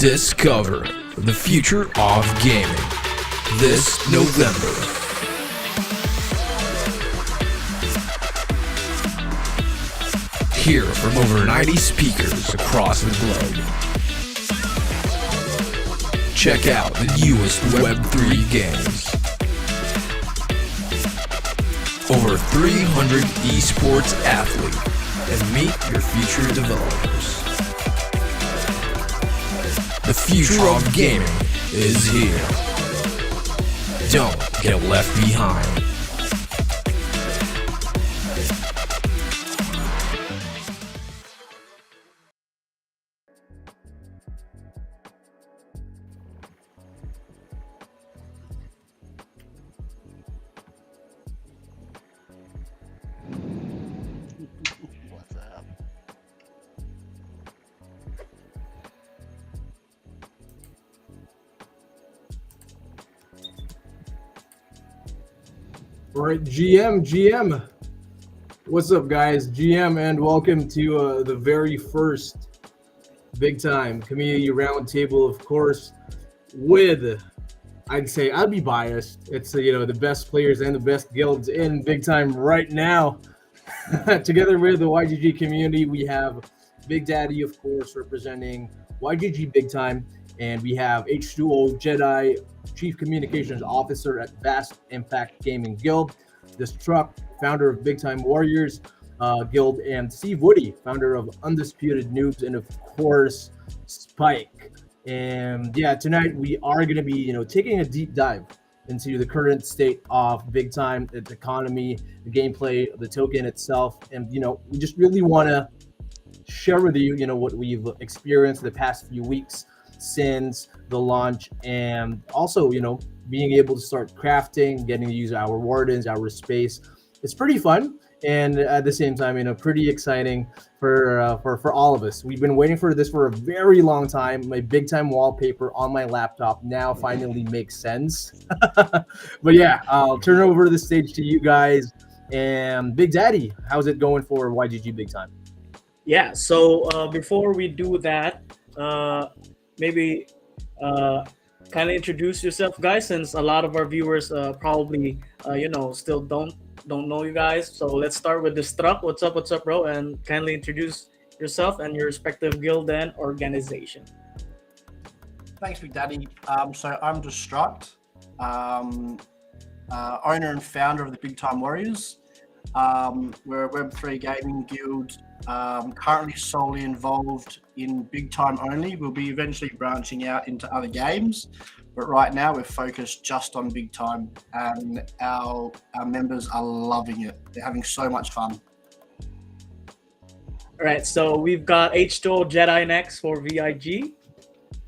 Discover the future of gaming this November. Hear from over 90 speakers across the globe. Check out the newest Web3 games. Over 300 esports athletes and meet your future developers. The future of gaming is here. Don't get left behind. What's up? All right, GM. What's up, guys? GM, and welcome to the very first Big Time Community Roundtable, of course, with, I'd be biased. It's, the best players and the best guilds in Big Time right now. Together with the YGG community, we have Big Daddy, of course, representing YGG Big Time, and we have H2O Jedi, Chief Communications Officer at Vast Impact Gaming Guild, Destruct, founder of Big Time Warriors Guild, and Steve Woody, founder of Undisputed Noobs, and of course, Spike. And yeah, tonight we are going to be, taking a deep dive into the current state of Big Time, its economy, the gameplay, the token itself, and we just really want to share with you, what we've experienced the past few weeks since the launch, and also, being able to start crafting, getting to use our wardens, our space. It's pretty fun, and at the same time, pretty exciting for all of us. We've been waiting for this for a very long time. My Big Time wallpaper on my laptop now finally makes sense. But yeah, I'll turn over the stage to you guys. And Big Daddy, how's it going for YGG Big Time? Yeah, so before we do that, maybe kind of introduce yourself, guys, since a lot of our viewers probably still don't know you guys. So let's start with Destruct. What's up, bro? And kindly introduce yourself and your respective guild and organization. Thanks, Big Daddy. So I'm Destruct, owner and founder of the Big Time Warriors. We're a Web3 gaming guild, currently solely involved in Big Time only. We'll be eventually branching out into other games, but right now we're focused just on Big Time, and our members are loving it. They're having so much fun. All right, so we've got H2O Jedi next for VIG.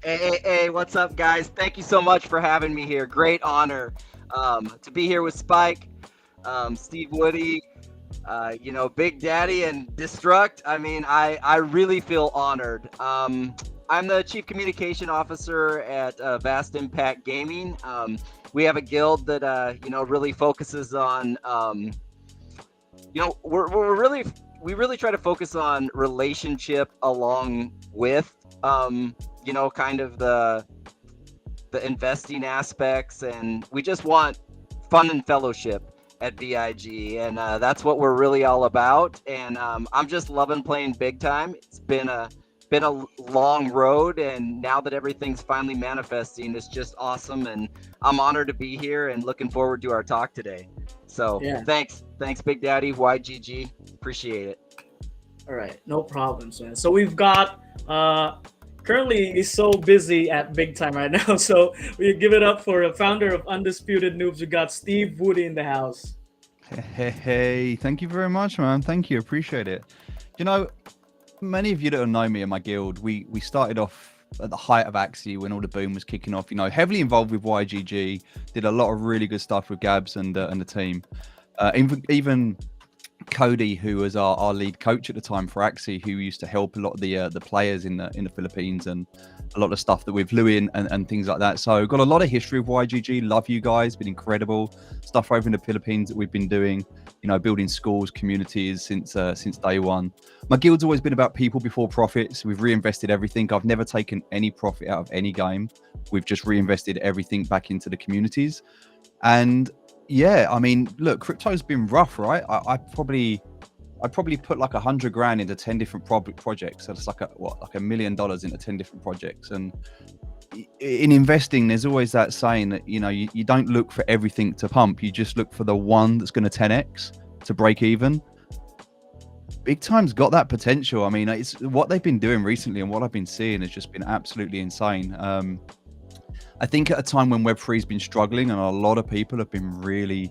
Hey, what's up, guys? Thank you so much for having me here. Great honor to be here with Spike, Steve Woody, Big Daddy, and Destruct. I really feel honored. I'm the Chief Communication Officer at Vast Impact Gaming. We have a guild that really focuses on we really try to focus on relationship along with kind of the investing aspects, and we just want fun and fellowship at BIG, and that's what we're really all about. And I'm just loving playing Big Time. It's been a long road, and now that everything's finally manifesting, it's just awesome, and I'm honored to be here and looking forward to our talk today. So yeah. Thanks Big Daddy, YGG, appreciate it. All right, no problems, man. So we've got currently he's so busy at Big Time right now, so we give it up for the founder of Undisputed Noobs. We got Steve Woody in the house. Hey, thank you very much, man. Thank you, appreciate it. Many of you that know me and my guild, we started off at the height of Axie when all the boom was kicking off, heavily involved with YGG, did a lot of really good stuff with Gabs and the team. Even Cody, who was our lead coach at the time for Axie, who used to help a lot of the players in the Philippines and a lot of stuff that with Louis and things like that. So got a lot of history with YGG. Love you guys. Been incredible stuff over in the Philippines that we've been doing. You know, building schools, communities since day one. My guild's always been about people before profits. We've reinvested everything. I've never taken any profit out of any game. We've just reinvested everything back into the communities. And yeah, I mean, look, crypto's been rough, right? I'd probably put like 100 grand into 10 different projects. So it's like $1 million into 10 different projects. And in investing, there's always that saying that, you know, you don't look for everything to pump. You just look for the one that's going to 10x to break even. Big Time's got that potential. I mean, it's what they've been doing recently and what I've been seeing has just been absolutely insane. I think at a time when Web3 has been struggling and a lot of people have been really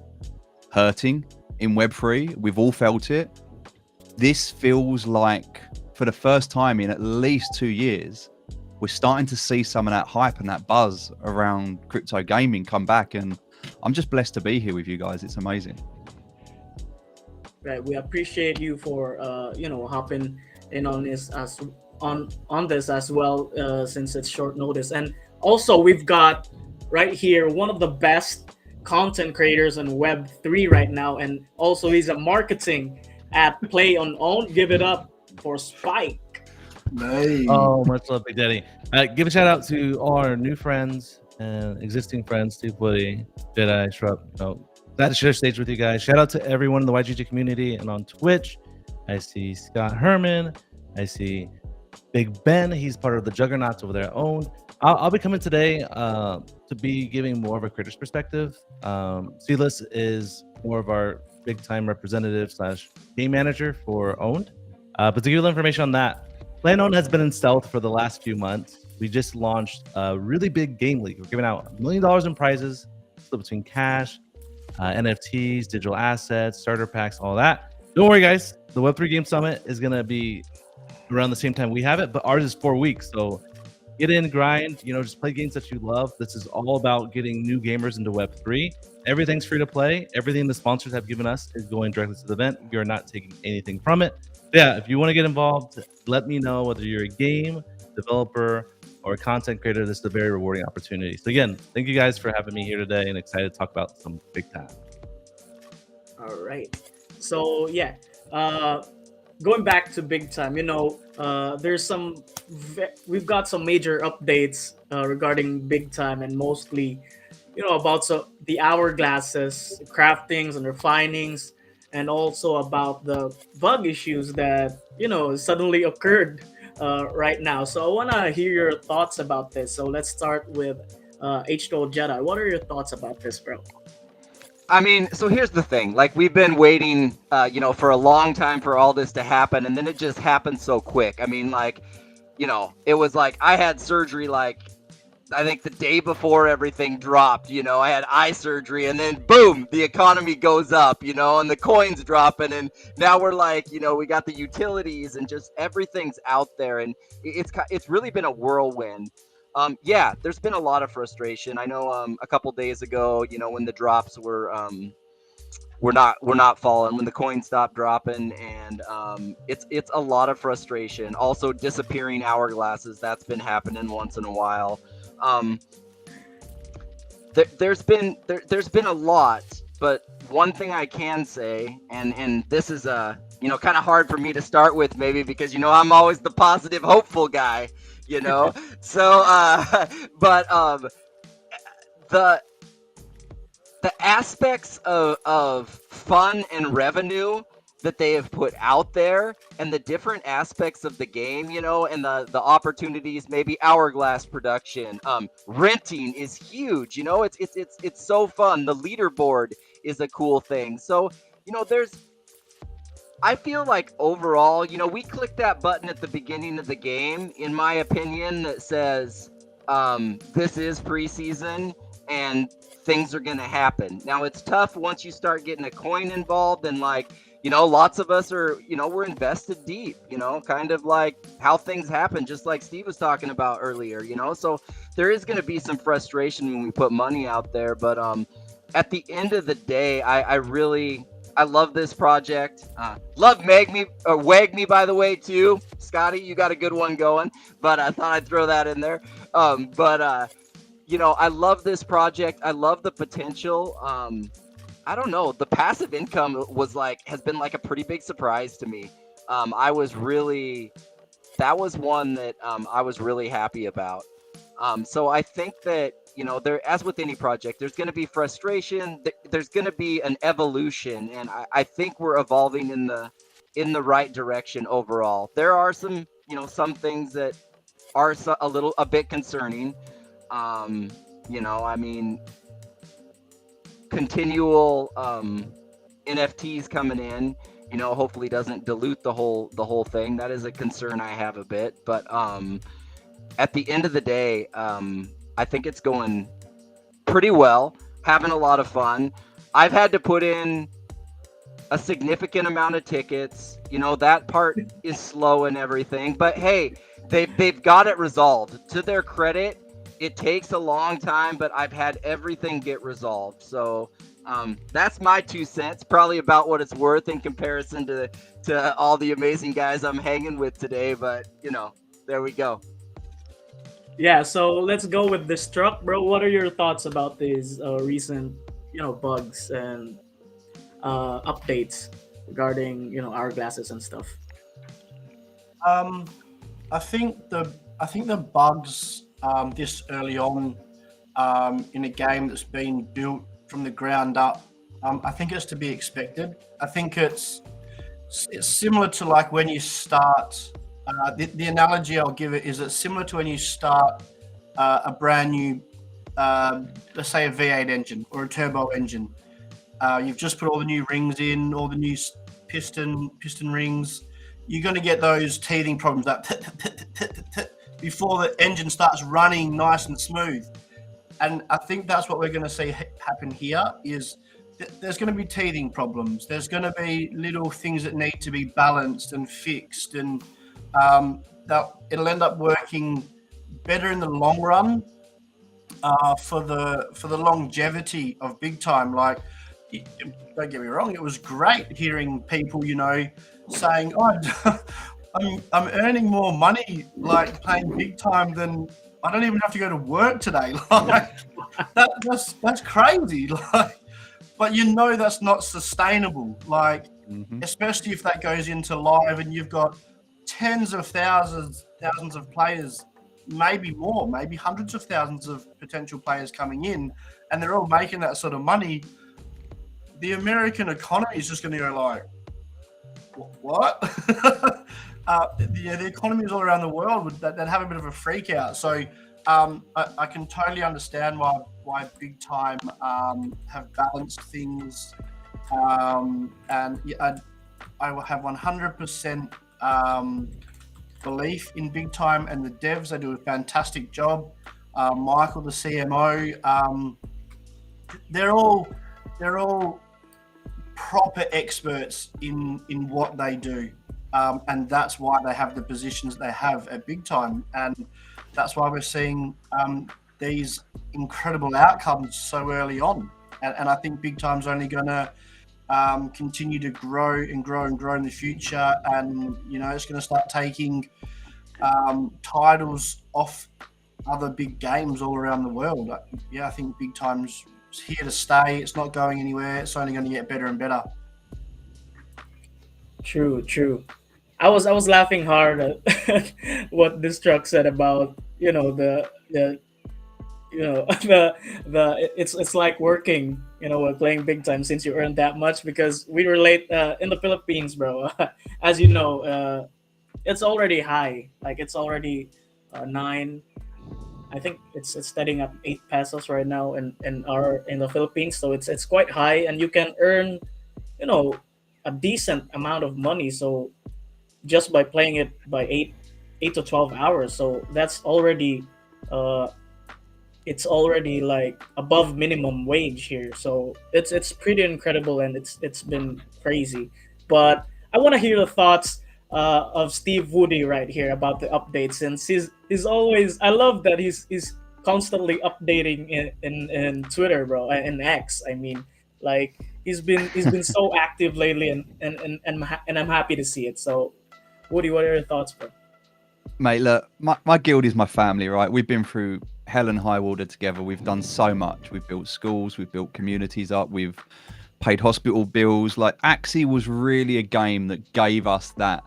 hurting in Web3, we've all felt it. This feels like for the first time in at least 2 years, we're starting to see some of that hype and that buzz around crypto gaming come back. And I'm just blessed to be here with you guys. It's amazing. Right. We appreciate you for, hopping in on this on this as well, since it's short notice. And also, we've got right here one of the best content creators in Web3 right now, and also he's a marketing at Play on Own. Give it up for Spike. Hey. Oh, much love, Big Daddy. Give a shout out to all our new friends and existing friends, Steve Woody, Jedi, Shrub. Glad to share stage with you guys. Shout out to everyone in the YGG community and on Twitch. I see Scott Herman. I see Big Ben. He's part of the Juggernauts over there owned. I'll be coming today to be giving more of a creator's perspective. Silas is more of our big time representative / game manager for Owned. But to give you the information on that, Play on Owned has been in stealth for the last few months. We just launched a really big game league. We're giving out $1 million in prizes, split between cash, NFTs, digital assets, starter packs, all that. Don't worry, guys. The Web3 Game Summit is going to be around the same time we have it, but ours is 4 weeks. So get in, grind, just play games that you love. This is all about getting new gamers into Web3. Everything's free to play. Everything the sponsors have given us is going directly to the event. You're not taking anything from it. Yeah, if you want to get involved, let me know whether you're a game developer or a content creator. This is a very rewarding opportunity. So again, thank you guys for having me here today and excited to talk about some big time. All right. So yeah, going back to Big Time, there's we've got some major updates regarding Big Time, and mostly, about the hourglasses, craftings and refinings, and also about the bug issues that suddenly occurred right now. So I want to hear your thoughts about this. So let's start with H2O Jedi. What are your thoughts about this, bro? I mean, so here's the thing. Like, we've been waiting, for a long time for all this to happen, and then it just happened so quick. I mean, it was like I had surgery, I think the day before everything dropped. I had eye surgery, and then boom, the economy goes up, and the coins dropping, and now we're we got the utilities, and just everything's out there, and it's really been a whirlwind. Yeah, there's been a lot of frustration. I know a couple days ago, when the drops were not falling, when the coins stopped dropping, and it's a lot of frustration. Also, disappearing hourglasses, that's been happening once in a while. There's been a lot, but one thing I can say, and this is kind of hard for me to start with, maybe because I'm always the positive, hopeful guy. So but the aspects of fun and revenue that they have put out there, and the different aspects of the game, and the opportunities, maybe hourglass production, renting is huge. It's so fun. The leaderboard is a cool thing. So I feel like overall, we click that button at the beginning of the game, in my opinion, that says, this is preseason and things are going to happen. Now, it's tough once you start getting a coin involved, and lots of us are, we're invested deep, kind of like how things happen, just like Steve was talking about earlier, so there is going to be some frustration when we put money out there. But at the end of the day, I really I love this project. Love Wag Me, by the way, too. Scotty, you got a good one going, but I thought I'd throw that in there. I love this project. I love the potential. I don't know. The passive income has been like a pretty big surprise to me. That was one that I was really happy about. So I think that, there, as with any project, there's going to be frustration. There's going to be an evolution, and I think we're evolving in the right direction overall. There are some things that are a bit concerning. I mean, continual NFTs coming in, hopefully doesn't dilute the whole thing. That is a concern I have a bit, but at the end of the day, I think it's going pretty well, having a lot of fun. I've had to put in a significant amount of tickets. That part is slow and everything, but hey, they've got it resolved. To their credit, it takes a long time, but I've had everything get resolved. So that's my 2 cents, probably about what it's worth in comparison to all the amazing guys I'm hanging with today. But there we go. Yeah, so let's go with Destruct, bro. What are your thoughts about these recent, bugs and updates regarding, hourglasses and stuff? I think the bugs this early on in a game that's been built from the ground up, I think it's to be expected. I think it's similar to like when you start. The analogy I'll give it is it's similar to when you start a brand new, let's say a V8 engine or a turbo engine. You've just put all the new rings in, all the new piston rings. You're going to get those teething problems that before the engine starts running nice and smooth. And I think that's what we're going to see happen here is there's going to be teething problems. There's going to be little things that need to be balanced and fixed, and that it'll end up working better in the long run for the longevity of Big Time. Like, don't get me wrong, it was great hearing people, saying, "Oh, I'm earning more money like playing Big Time than I don't even have to go to work today." Like that's crazy. Like, but that's not sustainable. Like, especially if that goes into live and you've got tens of thousands of players, maybe more, maybe hundreds of thousands of potential players coming in, and they're all making that sort of money. The American economy is just going to go like, what? The economies all around the world would have a bit of a freak out. So I can totally understand why Big Time have balanced things, and I will have 100% belief in Big Time and the devs. They do a fantastic job. Michael, the CMO, they're all proper experts in what they do, and that's why they have the positions they have at Big Time, and that's why we're seeing these incredible outcomes so early on. And I think Big Time's only going to continue to grow and grow and grow in the future, and it's going to start taking titles off other big games all around the world. I think Big Time's here to stay. It's not going anywhere. It's only going to get better and better. True. I was laughing hard at what this truck said about the it's like working while playing Big Time since you earn that much, because we relate in the Philippines, bro. As you know, it's already high. Like, it's already 9. I think it's steading up 8 pesos right now in the Philippines. So it's quite high, and you can earn a decent amount of money. So just by playing it by 8 to 12 hours, so that's already it's already like above minimum wage here. So it's pretty incredible, and it's been crazy. But I want to hear the thoughts of Steve Woody right here about the updates, since he's always, I love that he's constantly updating in Twitter, bro, and X. I mean, Like he's been so active lately, and I'm happy to see it. So, Woody, what are your thoughts, bro? Mate, look, my guild is my family, right? We've been through hell and high water together. We've done so much. We've built schools, we've built communities up, we've paid hospital bills. Like Axie was really a game that gave us that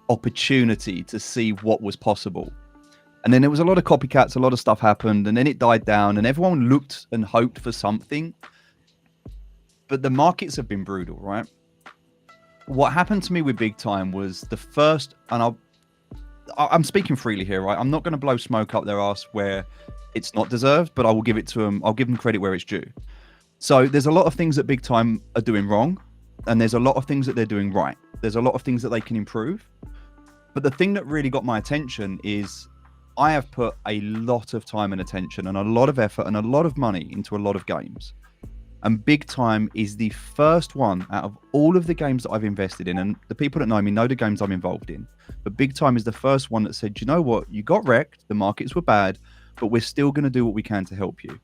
opportunity to see what was possible. And then there was a lot of copycats, a lot of stuff happened, and then it died down, and everyone looked and hoped for something. But the markets have been brutal, right? What happened to me with Big Time was the first, and I'm speaking freely here, right? I'm not going to blow smoke up their ass where it's not deserved, but I will give it to them. I'll give them credit where it's due. So there's a lot of things that Big Time are doing wrong, and there's a lot of things that they're doing right. There's a lot of things that they can improve. But the thing that really got my attention is I have put a lot of time and attention and a lot of effort and a lot of money into a lot of games. And Big Time is the first one out of all of the games that I've invested in. And the people that know me know the games I'm involved in. But Big Time is the first one that said, you know what? You got wrecked. The markets were bad, but we're still going to do what we can to help you.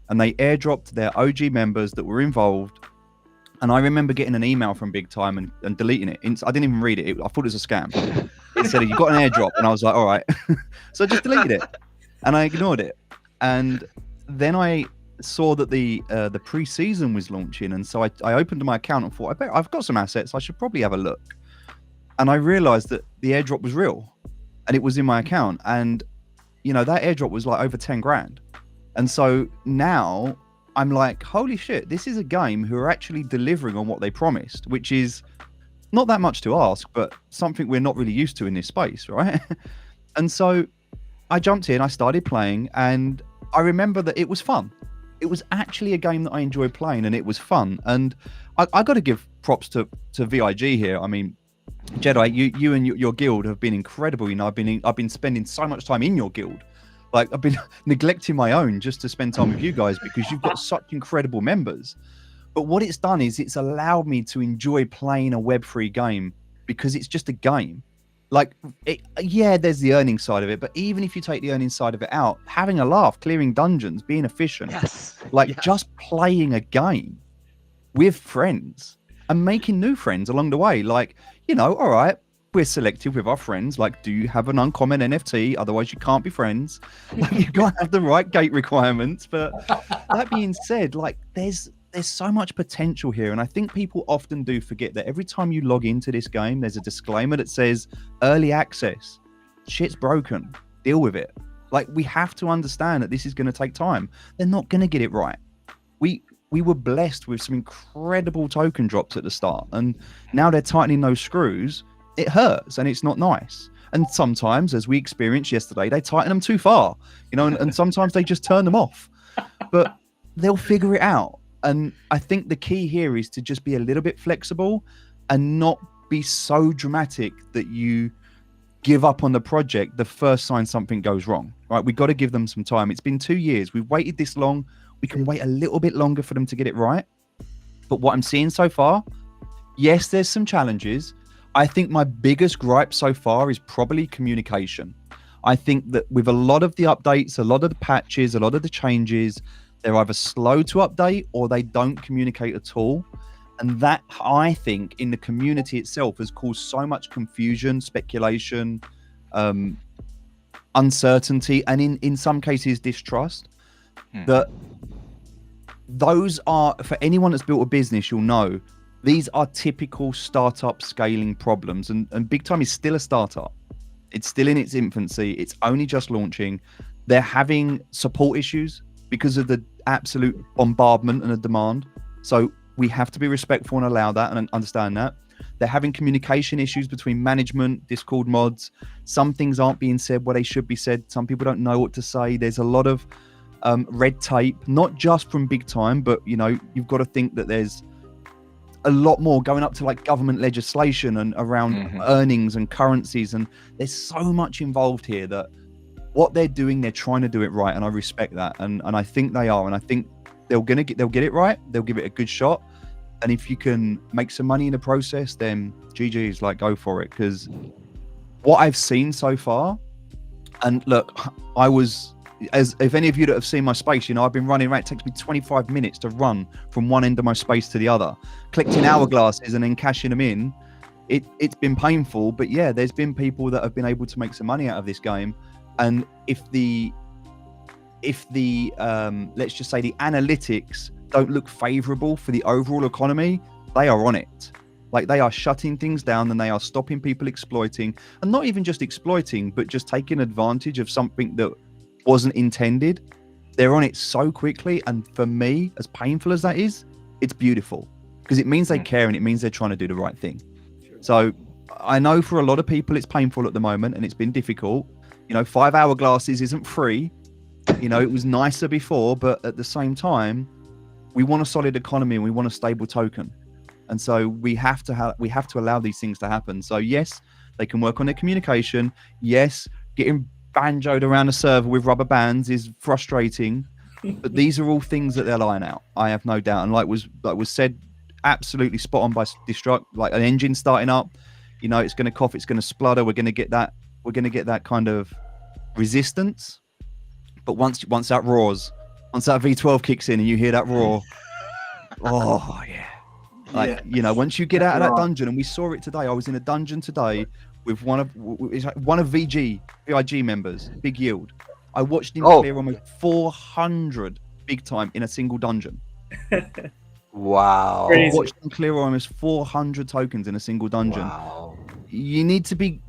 And they airdropped their OG members that were involved. And I remember getting an email from Big Time and deleting it. I didn't even read it. I thought it was a scam. It said, you got an airdrop. And I was like, all right. So I just deleted it. And I ignored it. And then I saw that the pre-season was launching. And so I opened my account and thought, I bet I've got some assets. I should probably have a look. And I realized that the airdrop was real. And it was in my account. And, you know, that airdrop was like over 10 grand. And so now I'm like, holy shit, this is a game who are actually delivering on what they promised, which is not that much to ask, but something we're not really used to in this space, right? And so I jumped in, I started playing, and I remember that it was fun. It was actually a game that I enjoyed playing, and it was fun. And I got to give props to VIG here. I mean, Jedi, you and your guild have been incredible. You know, I've been spending so much time in your guild. Like I've been neglecting my own just to spend time with you guys because you've got such incredible members. But what it's done is it's allowed me to enjoy playing a Web3 game because it's just a game. Like, yeah, there's the earning side of it, but even if you take the earning side of it out, having a laugh, clearing dungeons, being efficient, just playing a game with friends and making new friends along the way. Like, you know, all right, we're selective with our friends. Like, do you have an uncommon NFT? Otherwise, you can't be friends. Like, you've got to have the right gate requirements. But that being said, like, there's so much potential here. And I think people often do forget that every time you log into this game, there's a disclaimer that says early access. Shit's broken. Deal with it. Like, we have to understand that this is going to take time. They're not going to get it right. We were blessed with some incredible token drops at the start. And now they're tightening those screws. It hurts and it's not nice. And sometimes, as we experienced yesterday, they tighten them too far, you know, and sometimes they just turn them off. But they'll figure it out. And I think the key here is to just be a little bit flexible and not be so dramatic that you give up on the project the first sign something goes wrong, right? We've got to give them some time. It's been 2 years. We've waited this long. We can wait a little bit longer for them to get it right. But what I'm seeing so far, yes, there's some challenges. I think my biggest gripe so far is probably communication. I think that with a lot of the updates, a lot of the patches, a lot of the changes, they're either slow to update or they don't communicate at all. And that, I think, in the community itself has caused so much confusion, speculation, uncertainty, and in some cases, distrust. That those are, for anyone that's built a business, you'll know, these are typical startup scaling problems. And Big Time is still a startup. It's still in its infancy. It's only just launching. They're having support issues because of the absolute bombardment and the demand. So we have to be respectful and allow that and understand that. They're having communication issues between management, Discord mods. Some things aren't being said where they should be said. Some people don't know what to say. There's a lot of red tape, not just from Big Time, but, you know, you've got to think that there's a lot more going up to like government legislation and around earnings and currencies. And there's so much involved here that what they're doing, they're trying to do it right. And I respect that. And I think they are. And I think they'll get it right. They'll give it a good shot. And if you can make some money in the process, then GG's, like, go for it. Because what I've seen so far, and look, I was as if any of you that have seen my space, you know, I've been running around. It takes me 25 minutes to run from one end of my space to the other, collecting hourglasses and then cashing them in. It's been painful, but yeah, there's been people that have been able to make some money out of this game. And if the let's just say the analytics don't look favorable for the overall economy, they are on it. Like, they are shutting things down and they are stopping people exploiting, and not even just exploiting, but just taking advantage of something that wasn't intended. They're on it so quickly. And for me, as painful as that is, it's beautiful, because it means they care and it means they're trying to do the right thing. So I know for a lot of people it's painful at the moment and it's been difficult. You know, 5 hourglasses isn't free. You know, it was nicer before, but at the same time, we want a solid economy and we want a stable token. And so we have to allow these things to happen. So yes, they can work on their communication. Yes, getting banjoed around a server with rubber bands is frustrating, but these are all things that they'll iron out. I have no doubt. And like was said, absolutely spot on by Destruct. Like, an engine starting up, you know, it's going to cough, it's going to splutter. We're going to get that kind of resistance. But once that roars, once that V12 kicks in and you hear that roar, oh yeah. Like, you know, once you get out of that dungeon, and we saw it today. I was in a dungeon today with one of VG members, Big Yield. I watched him clear almost 400 big time in a single dungeon. Wow. I watched him clear almost 400 tokens in a single dungeon. Wow. You need to be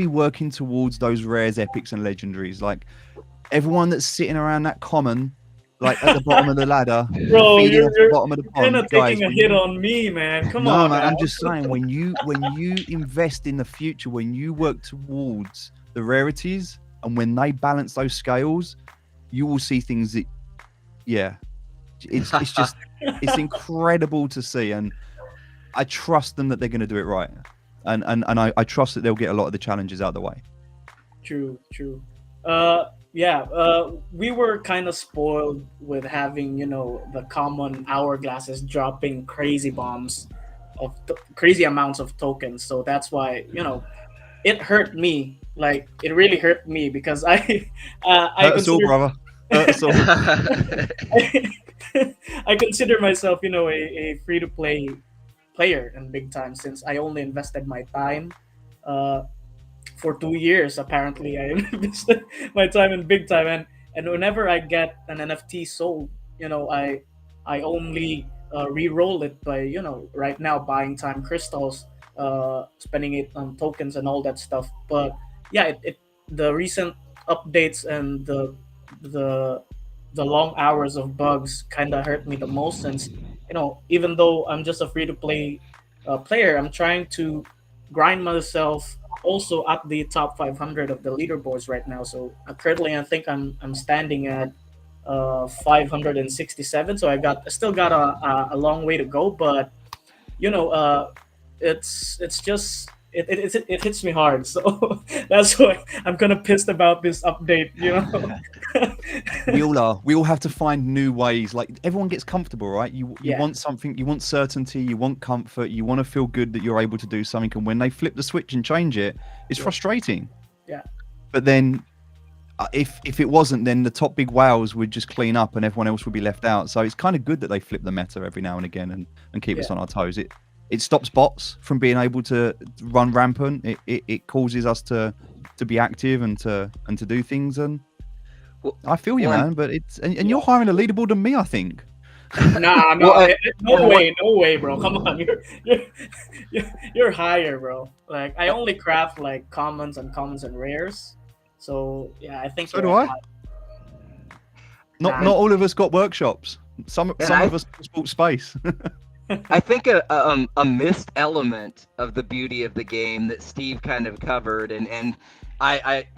working towards those rares, epics, and legendaries. Like, everyone that's sitting around that common, like at the bottom of the ladder, Bro, feeding off the you're bottom of the kind pond, of guys, taking a hit on me, man. Come on, man. man. I'm just saying, when you invest in the future, when you work towards the rarities, and when they balance those scales, you will see things that, yeah, it's just it's incredible to see. And I trust them that they're going to do it right, and I trust that they'll get a lot of the challenges out of the way. True. We were kind of spoiled with having, you know, the common hourglasses dropping crazy bombs of crazy amounts of tokens. So that's why, you know, it hurt me. Like, it really hurt me, because I All, brother. All. I consider myself, you know, a free-to-play player in Big Time, since I only invested my time. For 2 years, apparently, I invested my time in Big Time, and whenever I get an NFT sold, you know, I only re-roll it by, you know, right now buying time crystals, spending it on tokens and all that stuff. But yeah, the recent updates and the long hours of bugs kind of hurt me the most, since, you know, even though I'm just a free-to-play player, I'm trying to grind myself also at the top 500 of the leaderboards right now. So currently, I think I'm standing at 567. So I still got a long way to go, but you know, it's just it hits me hard. So that's why I'm kind of pissed about this update. You know, We all have to find new ways. Like, everyone gets comfortable, right? You want something, you want certainty, you want comfort, you want to feel good that you're able to do something. And when they flip the switch and change it, it's frustrating. Yeah. But then, if it wasn't, then the top big whales would just clean up and everyone else would be left out. So it's kind of good that they flip the meta every now and again and keep us on our toes. It stops bots from being able to run rampant. It causes us to be active and to do things. And I feel you, man. But and you're higher in the leaderboard than me, I think. Nah, no way, bro. Come on, you're higher, bro. Like, I only craft like commons and rares. So yeah, I think so do I. Not all of us got workshops. Some of us bought space. I think a missed element of the beauty of the game that Steve kind of covered, and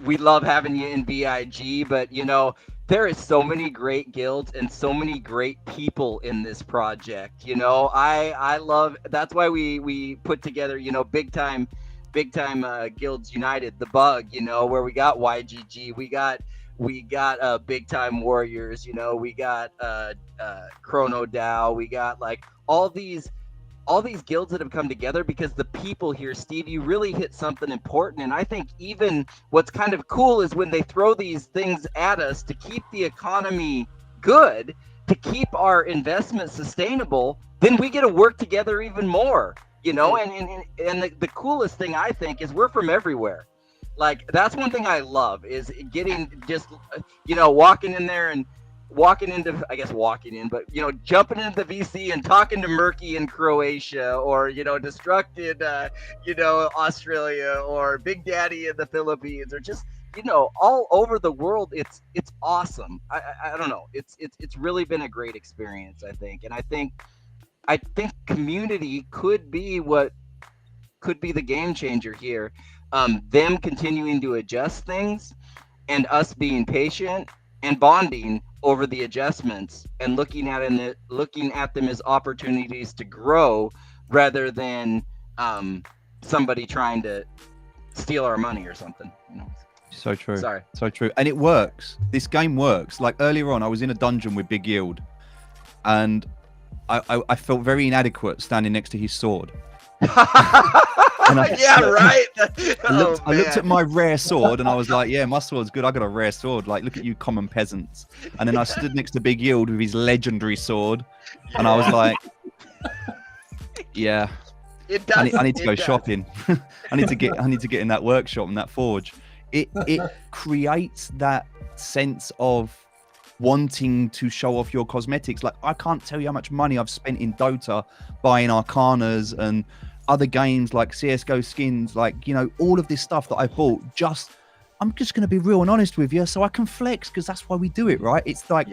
we love having you in BIG, but you know, there is so many great guilds and so many great people in this project. You know, I love, that's why we put together, you know, big time Guilds United, the Bug, you know, where we got YGG, we got Big Time Warriors, you know, we got Chrono DAO, we got like all these all these guilds that have come together, because the people here, Steve, you really hit something important. And I think even what's kind of cool is when they throw these things at us to keep the economy good, to keep our investment sustainable, then we get to work together even more, you know. And the coolest thing I think is we're from everywhere. Like, that's one thing I love, is getting just, you know, walking in, but, you know, jumping into the VC and talking to Murky in Croatia, or, you know, Destructed, you know, Australia, or Big Daddy in the Philippines, or just, you know, all over the world. It's awesome. I don't know. It's really been a great experience, I think. And I think community could be the game changer here. Them continuing to adjust things, and us being patient and bonding over the adjustments, and looking at them as opportunities to grow, rather than somebody trying to steal our money or something, you know. So true. Sorry. So true. And it works. This game works. Like, earlier on, I was in a dungeon with Big Yield, and I felt very inadequate standing next to his sword. And yeah, right. I looked at my rare sword, and I was like, yeah, my sword's good. I got a rare sword. Like, look at you common peasants. And then I stood next to Big Yield with his legendary sword, and I was like, yeah, I need to go shopping. I need to get in that workshop and that forge. It creates that sense of wanting to show off your cosmetics. Like, I can't tell you how much money I've spent in Dota buying Arcanas and other games like CSGO skins, like, you know, all of this stuff that I bought. I'm just going to be real and honest with you, so I can flex, because that's why we do it, right? It's like,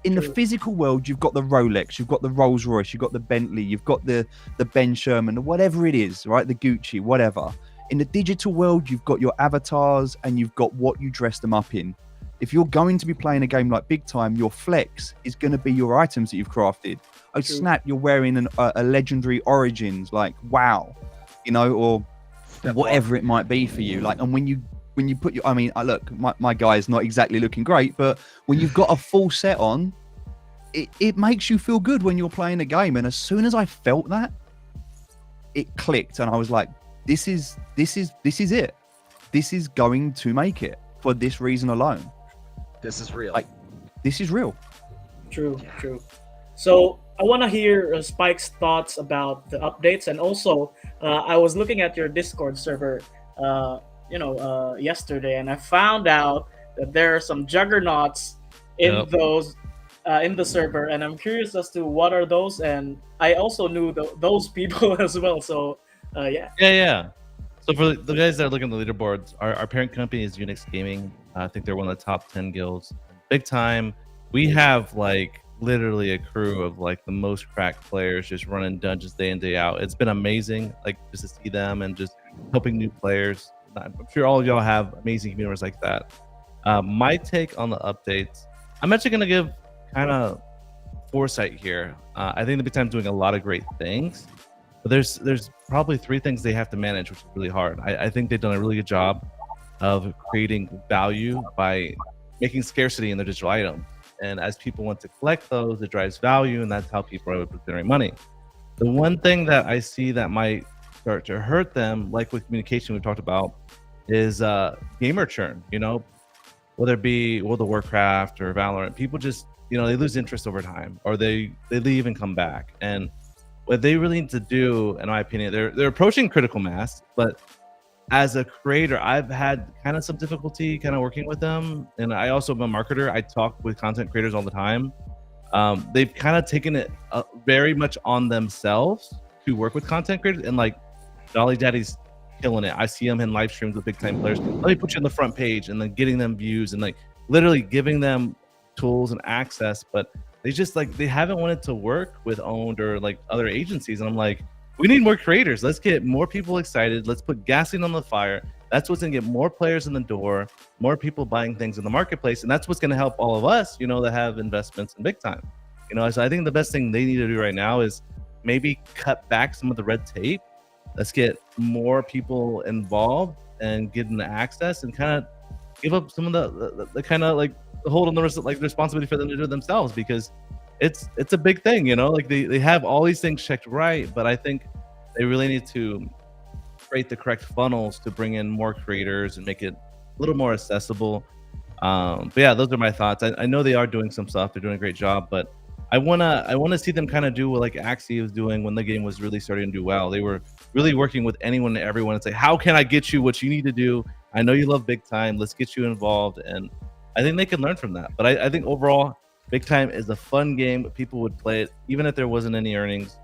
in the physical world, you've got the Rolex, you've got the Rolls Royce, you've got the Bentley, you've got the Ben Sherman, whatever it is, right? The Gucci, whatever. In the digital world, you've got your avatars, and you've got what you dress them up in. If you're going to be playing a game like Big Time, your flex is going to be your items that you've crafted. Oh, snap, you're wearing a legendary Origins, like, wow, you know, or whatever it might be for you. Like, and when you put your, I mean, look, my guy is not exactly looking great, but when you've got a full set on, it makes you feel good when you're playing a game. And as soon as I felt that, it clicked, and I was like, this is it. This is going to make it for this reason alone. This is real. Like, this is real. True. So I want to hear Spike's thoughts about the updates, and also I was looking at your Discord server, yesterday, and I found out that there are some juggernauts in those in the server, and I'm curious as to what are those, and I also knew those people as well. So Yeah. So for the guys that are looking at the leaderboards, our parent company is Unix Gaming. I think they're one of the top 10 guilds. Big Time, we have like literally a crew of like the most cracked players just running dungeons day in, day out. It's been amazing, like, just to see them and just helping new players. I'm sure all of y'all have amazing communities like that. My take on the updates, I'm actually going to give kind of foresight here. I think the Big Time is doing a lot of great things, but there's probably 3 things they have to manage, which is really hard. I think they've done a really good job of creating value by making scarcity in their digital item. And as people want to collect those, it drives value, and that's how people are able to generate money. The one thing that I see that might start to hurt them, like with communication we've talked about, is gamer churn. You know, whether it be World of Warcraft or Valorant, people just, you know, they lose interest over time, or they leave and come back. And what they really need to do, in my opinion, they're approaching critical mass, but as a creator, I've had kind of some difficulty kind of working with them. And I also am a marketer. I talk with content creators all the time. They've kind of taken it very much on themselves to work with content creators. And like, Dolly Daddy's killing it. I see him in live streams with Big Time players. Let me put you on the front page, and then getting them views and like literally giving them tools and access. But they haven't wanted to work with owned or like other agencies. And I'm like, we need more creators. Let's get more people excited. Let's put gasoline on the fire. That's what's going to get more players in the door, more people buying things in the marketplace. And that's what's going to help all of us, you know, that have investments in Big Time. You know, so I think the best thing they need to do right now is maybe cut back some of the red tape. Let's get more people involved and get them access, and kind of give up some of the kind of like hold on the responsibility for them to do it themselves. Because it's a big thing, you know. Like they have all these things checked right, but I think they really need to create the correct funnels to bring in more creators and make it a little more accessible. But yeah, those are my thoughts. I know they are doing some stuff. They're doing a great job, but I wanna see them kind of do what like Axie was doing when the game was really starting to do well. They were really working with anyone and everyone and say, how can I get you what you need to do? I know you love Big Time. Let's get you involved. And I think they can learn from that. But I think overall, Big Time is a fun game. People would play it even if there wasn't any earnings.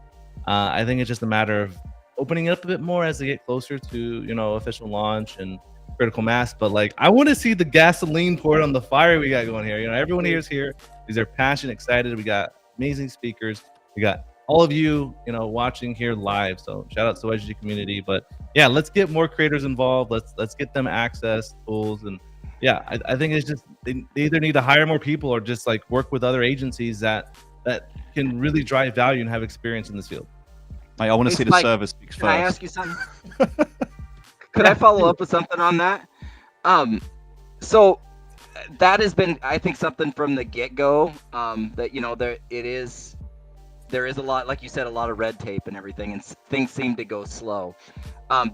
I think it's just a matter of opening it up a bit more as they get closer to, you know, official launch and critical mass. But like, I want to see the gasoline poured on the fire we got going here. You know, everyone here is here. These are passionate, excited. We got amazing speakers. We got all of you, you know, watching here live. So shout out to the YGG community. But yeah, let's get more creators involved. Let's get them access tools. And yeah, I think it's just they either need to hire more people or just like work with other agencies that can really drive value and have experience in this field. Mate, I want to see the Mike, service speaks Can I first. ask you something? Could I follow up with something on that? So that has been, I think, something from the get-go, that, you know, there is a lot, like you said, a lot of red tape and everything, and things seem to go slow.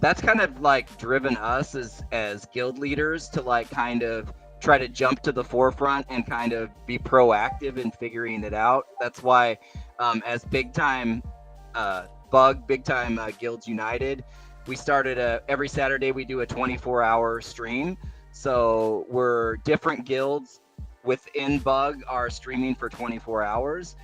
That's kind of like driven us as guild leaders to like kind of try to jump to the forefront and kind of be proactive in figuring it out. That's why, as Big Time Guilds United, we started every Saturday we do a 24-hour stream. So we're different guilds within Bug are streaming for 24 hours.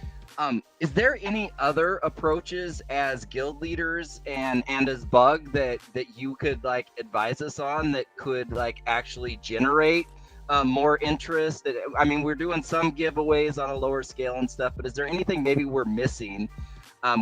Is there any other approaches as guild leaders and as Bug that you could like advise us on that could like actually generate more interest? I mean, we're doing some giveaways on a lower scale and stuff, but is there anything maybe we're missing?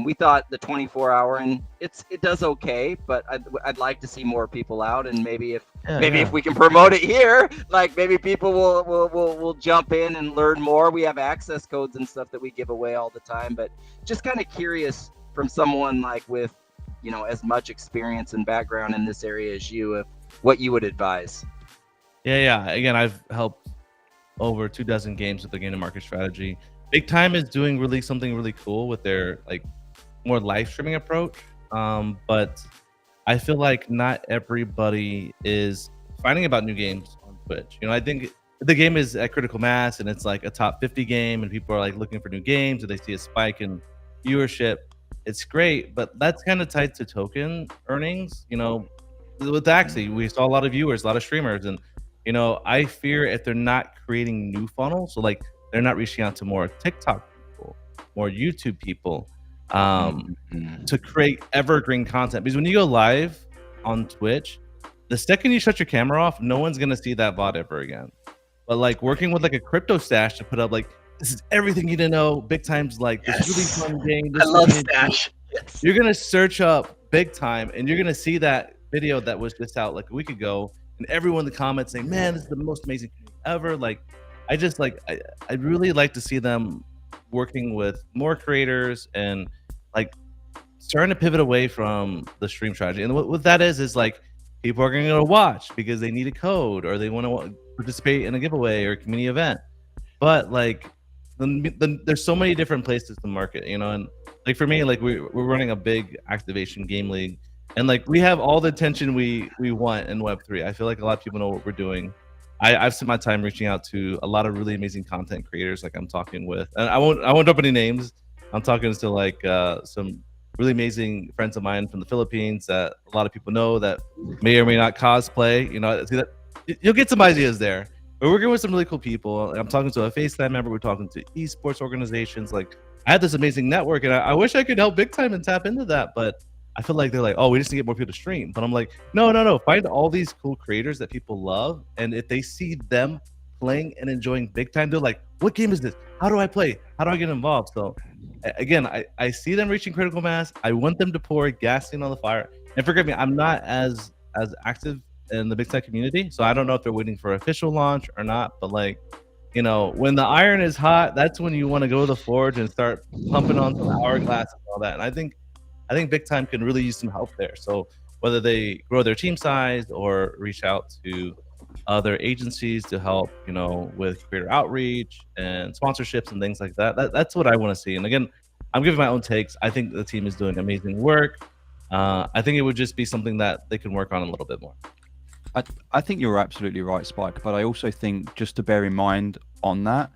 We thought the 24-hour, and it does okay, but I'd like to see more people out, and maybe if we can promote it here, like maybe people will jump in and learn more. We have access codes and stuff that we give away all the time, but just kind of curious from someone like with, you know, as much experience and background in this area as you, of what you would advise. Yeah. Again, I've helped over 24 games with the game and market strategy. Big Time is doing really something really cool with their like more live streaming approach. But I feel like not everybody is finding about new games on Twitch. You know, I think the game is at critical mass and it's like a top 50 game and people are like looking for new games and they see a spike in viewership. It's great, but that's kind of tied to token earnings. You know, with Axie, we saw a lot of viewers, a lot of streamers, and you know, I fear if they're not creating new funnels, so like they're not reaching out to more TikTok people, more YouTube people, to create evergreen content. Because when you go live on Twitch, the second you shut your camera off, no one's gonna see that VOD ever again. But like working with like a crypto stash to put up like, this is everything you need to know. Big Time's like this really fun game. I love Stash. Yes. You're gonna search up Big Time and you're gonna see that video that was just out like a week ago, and everyone in the comments saying, "Man, this is the most amazing thing ever!" Like, I'd really like to see them working with more creators and like starting to pivot away from the stream strategy. And what that is like people are going to watch because they need a code or they want to participate in a giveaway or a community event. But like, there's so many different places to market, you know. And like for me, like we're running a big activation game league, and like we have all the attention we want in Web3. I feel like a lot of people know what we're doing. I've spent my time reaching out to a lot of really amazing content creators, like I'm talking with, and I won't drop any names. I'm talking to like some really amazing friends of mine from the Philippines that a lot of people know that may or may not cosplay. You know, see that you'll get some ideas there. We're working with some really cool people. I'm talking to a FaceTime member. We're talking to esports organizations. Like I have this amazing network, and I wish I could help Big Time and tap into that, but I feel like they're like, oh, we just need to get more people to stream. But I'm like, no. Find all these cool creators that people love. And if they see them playing and enjoying Big Time, they're like, what game is this? How do I play? How do I get involved? So again, I see them reaching critical mass. I want them to pour gasoline on the fire. And forgive me, I'm not as active in the Big Time community. So I don't know if they're waiting for official launch or not. But like, you know, when the iron is hot, that's when you want to go to the forge and start pumping on some hourglass and all that. And I think Big Time can really use some help there. So whether they grow their team size or reach out to other agencies to help, with creator outreach and sponsorships and things like that. That's what I want to see. And again, I'm giving my own takes. I think the team is doing amazing work. I think it would just be something that they can work on a little bit more. I think you're absolutely right, Spike. But I also think, just to bear in mind on that,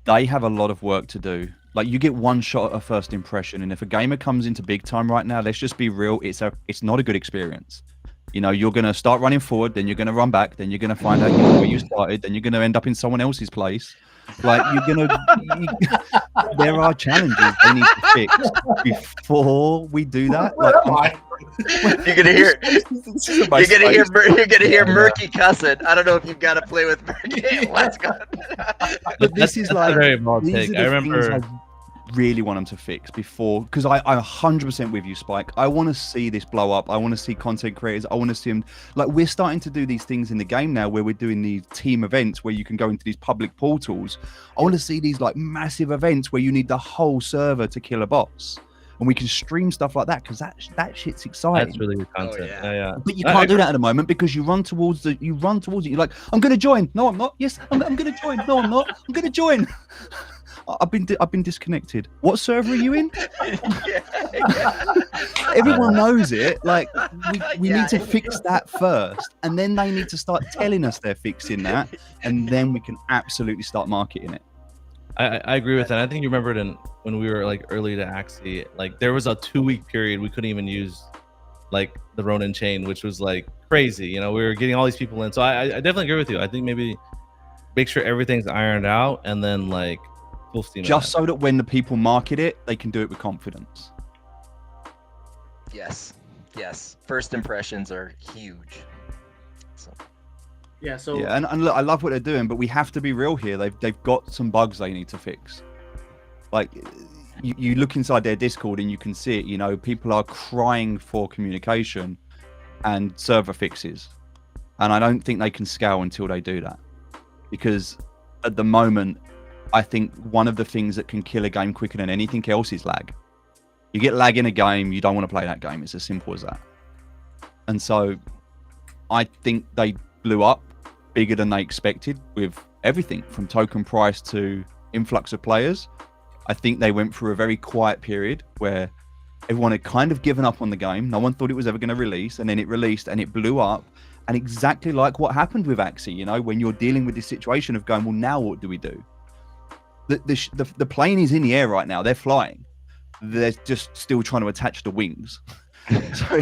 they have a lot of work to do. Like, you get one shot at a first impression, and if a gamer comes into big time right now, let's just be real, it's not a good experience. You're going to start running forward, then you're going to run back, then you're going to find out where you started, then you're going to end up in someone else's place. Like, there are challenges they need to fix before we do that. Like, You're gonna hear Murky cussing. I don't know if you've got to play with Murky. Let's go. But this is like, very bold these take. are the I remember. things I really want them to fix before, because I'm 100% with you, Spike. I want to see this blow up. I want to see content creators. I want to see them. Like, we're starting to do these things in the game now, where we're doing these team events where you can go into these public portals. I want to see these like massive events where you need the whole server to kill a boss, and we can stream stuff like that, because that shit's exciting. That's really good content. Oh, Yeah. But you can't do that at the moment, because you run towards it. You're like, I'm going to join. No, I'm not. Yes, I'm going to join. No, I'm not. I'm going to join. I've been disconnected. What server are you in? Everyone knows it. Like, we need to fix that first, and then they need to start telling us they're fixing that, and then we can absolutely start marketing it. I agree with that. I think you remembered when we were like early to Axie, like there was a 2-week period we couldn't even use like the Ronin chain, which was like crazy. We were getting all these people in. So I definitely agree with you. I think maybe make sure everything's ironed out, and then like full steam Just so that when the people market it, they can do it with confidence. Yes. First impressions are huge. So Yeah, and look, I love what they're doing, but we have to be real here. They've got some bugs they need to fix. Like, you look inside their Discord and you can see it. People are crying for communication and server fixes, and I don't think they can scale until they do that, because at the moment, I think one of the things that can kill a game quicker than anything else is lag. You get lag in a game, you don't want to play that game. It's as simple as that. And so I think they blew up bigger than they expected with everything from token price to influx of players. I think they went through a very quiet period where everyone had kind of given up on the game. No one thought it was ever going to release, and then it released and it blew up. And exactly like what happened with Axie, when you're dealing with this situation of going, well, now what do we do? The plane is in the air right now. They're flying. They're just still trying to attach the wings. So,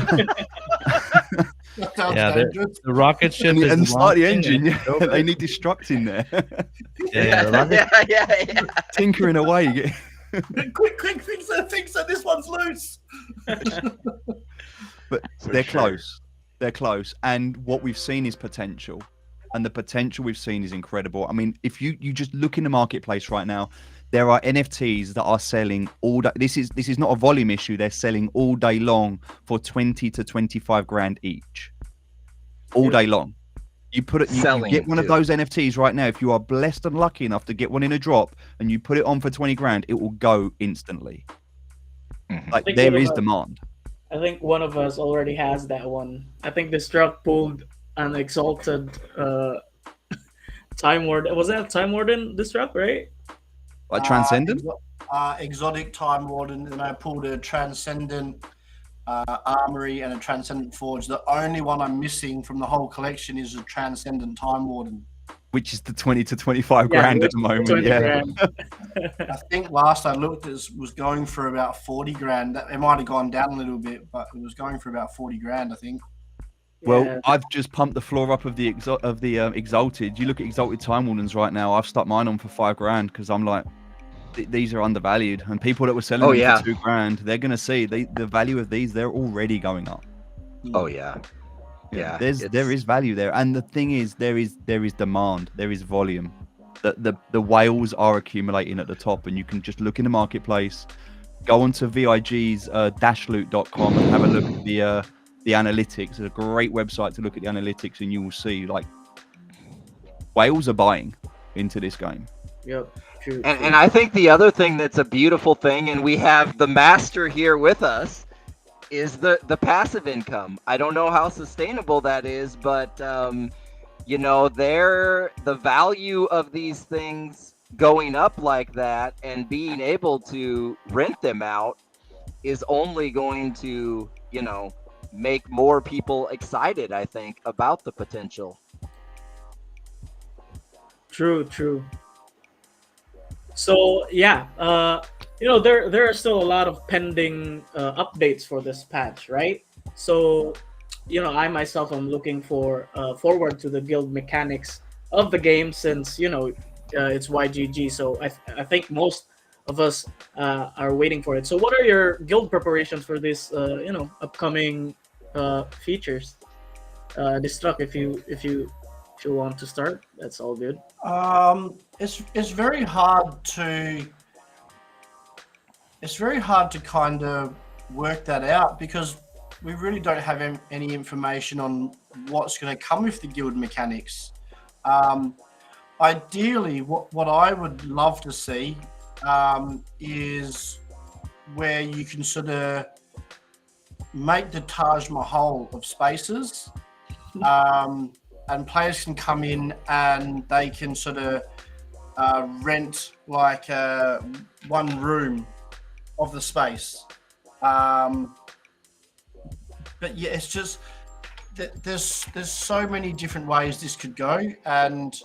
the rocket ship and start the engine. They need destructing there. Yeah. Tinkering away. quick, fix it. This one's loose. But they're close. They're close. And what we've seen is potential. And the potential we've seen is incredible. I mean, if you just look in the marketplace right now, there are NFTs that are selling all day. This is not a volume issue. They're selling all day long for 20 to 25 grand each. All day long. You get one of those NFTs right now. If you are blessed and lucky enough to get one in a drop and you put it on for 20 grand, it will go instantly. Like, there is demand. I think one of us already has that one. I think the Struck pulled an Exalted Time Warden. Was that Time Warden Destruct, right? Like Transcendent? Exotic Time Warden, and I pulled a Transcendent Armory and a Transcendent Forge. The only one I'm missing from the whole collection is a Transcendent Time Warden. Which is the 20 to 25 grand at the moment. Yeah. I think last I looked, it was going for about 40 grand. It might have gone down a little bit, but it was going for about 40 grand, I think. Well, I've just pumped the floor up of the Exalted. You look at Exalted Time Wardens right now. I've stuck mine on for 5 grand because I'm like, these are undervalued, and people that were selling them for 2 grand, they're gonna see the value of these. They're already going up. Oh yeah. There is value there, and the thing is, there is demand, there is volume. The whales are accumulating at the top, and you can just look in the marketplace, go onto VIG's dashloot.com and have a look at the analytics. It's a great website to look at the analytics, and you will see like whales are buying into this game. Yep. True. And I think the other thing that's a beautiful thing, and we have the master here with us, is the passive income. I don't know how sustainable that is, but you know, the value of these things going up like that and being able to rent them out is only going to, you know, make more people excited, I think, about the potential. True. So yeah, you know, there are still a lot of pending updates for this patch, right? So, you know, I myself am looking forward to the guild mechanics of the game, since, you know, it's YGG. So I think most of us are waiting for it. So what are your guild preparations for this you know, upcoming features? Destruct, if you want to start, that's all good. It's very hard to kind of work that out, because we really don't have any information on what's going to come with the guild mechanics. Ideally, what I would love to see is where you can sort of make the Taj Mahal of spaces, and players can come in and they can sort of rent like one room of the space. But yeah, it's just that there's so many different ways this could go, and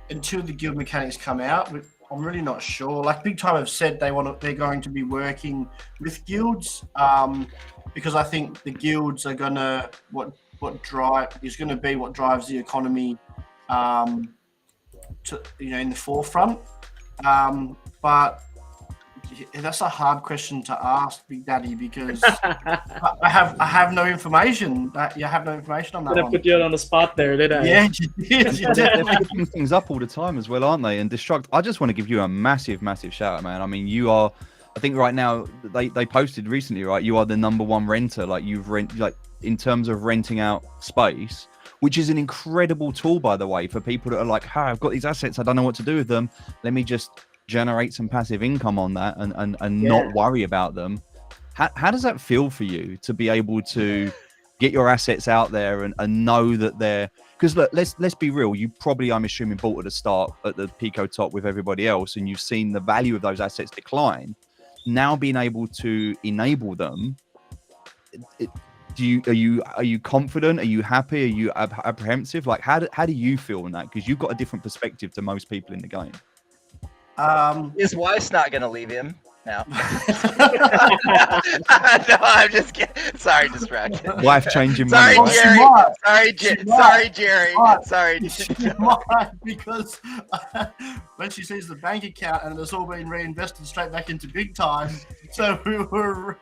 until the guild mechanics come out, I'm really not sure. Like Big Time have said, they're going to be working with guilds, because I think the guilds are gonna what drives the economy, to, you know, in the forefront. But that's a hard question to ask, Big Daddy, because I have no information. You have no information on that Did I one. put you on the spot there, did I? Yeah, you did. You They're did. picking things up all the time as well, aren't they? And Destruct, I just want to give you a massive shout out, man. I mean, you are, I think right now they posted recently, right? You are the #1 renter. Like in terms of renting out space, which is an incredible tool, by the way, for people that are like, "Hey, I've got these assets, I don't know what to do with them. Let me just generate some passive income on that and not worry about them." How does that feel for you to be able to get your assets out there and know that they're, because look, let's be real, you probably, I'm assuming, bought at the start at the Pico top with everybody else, and you've seen the value of those assets decline. Now being able to enable them, are you confident? Are you happy? Are you apprehensive? Like how do you feel in that? Because you've got a different perspective to most people in the game. His wife's not gonna leave him now. No, I'm just kidding. Sorry, distraction. Wife changing Sorry, money, right? Jerry. Sorry, Jerry. Sorry. She might, because when she sees the bank account and it's all been reinvested straight back into Big Time, so we were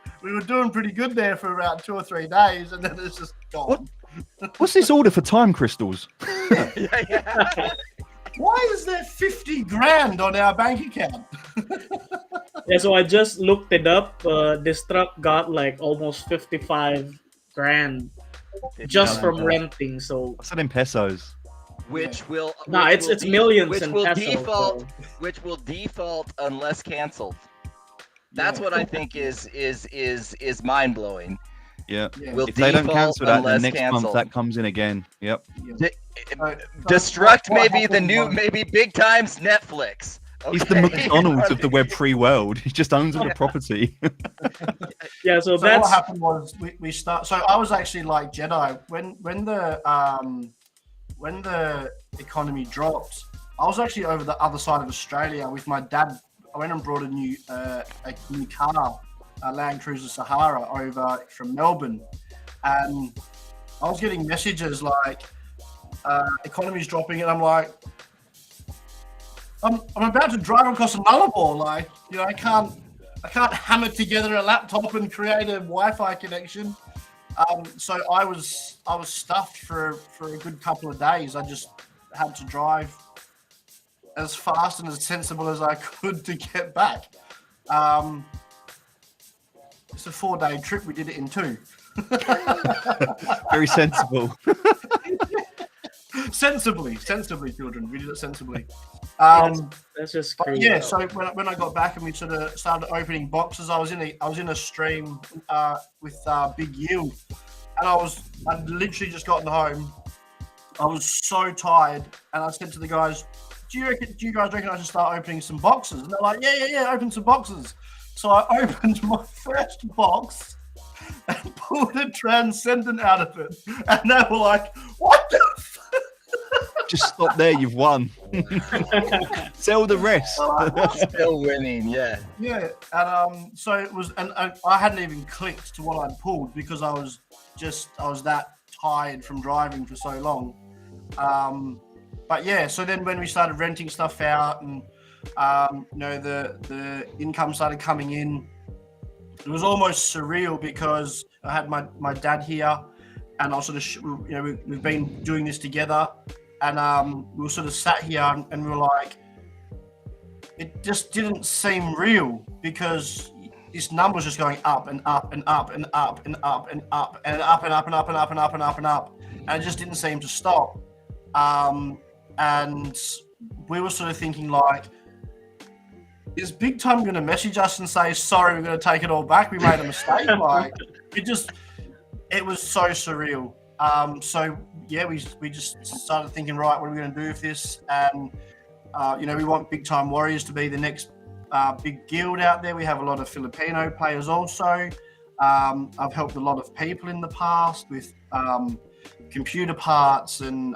doing pretty good there for about 2 or 3 days, and then it's just gone. What's this order for time crystals? Yeah. Why is there 50 grand on our bank account? Yeah, so I just looked it up. This truck got like almost 55 grand just from renting. So What's that in pesos? Which will it's millions which in will pesos, default so. which will default unless canceled. That's what I think is mind blowing. Yeah. Yeah. If they don't cancel that, then unless next canceled. month that comes in again. Yep. Destruct What maybe maybe Big Time's Netflix. He's the Okay? McDonald's of the Web3 world. He just owns all the property. Yeah, so So that's what happened was we start. So I was actually like Jedi when the economy dropped. I was actually over the other side of Australia with my dad. I went and brought a new car, a Land Cruiser Sahara, over from Melbourne, and I was getting messages like economy's dropping, and I'm like, I'm about to drive across a nullarbor. Like, you know, I can't hammer together a laptop and create a Wi-Fi connection. So I was stuffed for a good couple of days. I just had to drive as fast and as sensible as I could to get back. It's a 4-day trip. We did it in 2. Very sensible. Sensibly, children. We did it sensibly. that's just But crazy. yeah, so when I got back and we sort of started opening boxes, I was in a stream with Big Yield, and I'd literally just gotten home, I was so tired, and I said to the guys, do you guys reckon I should start opening some boxes? And they're like, yeah, open some boxes. So I opened my first box and pulled a Transcendent out of it. And they were like, what the Just stop there. You've won. Sell the rest. Still winning, yeah. Yeah, and so it was, and I hadn't even clicked to what I'd pulled because I was that tired from driving for so long. But yeah, so then when we started renting stuff out, and the income started coming in, it was almost surreal because I had my dad here, and I was sort of we've been doing this together, and we were sort of sat here and we were like, it just didn't seem real because this number was just going up and up and up and up and up and up and up and up and up and up and up and up and up, and it just didn't seem to stop. And we were sort of thinking like, is Big Time going to message us and say, sorry, we're going to take it all back, we made a mistake? Like, it was so surreal. So yeah, we just started thinking, right, what are we going to do with this? And we want Big Time Warriors to be the next big guild out there. We have a lot of Filipino players also. I've helped a lot of people in the past with computer parts and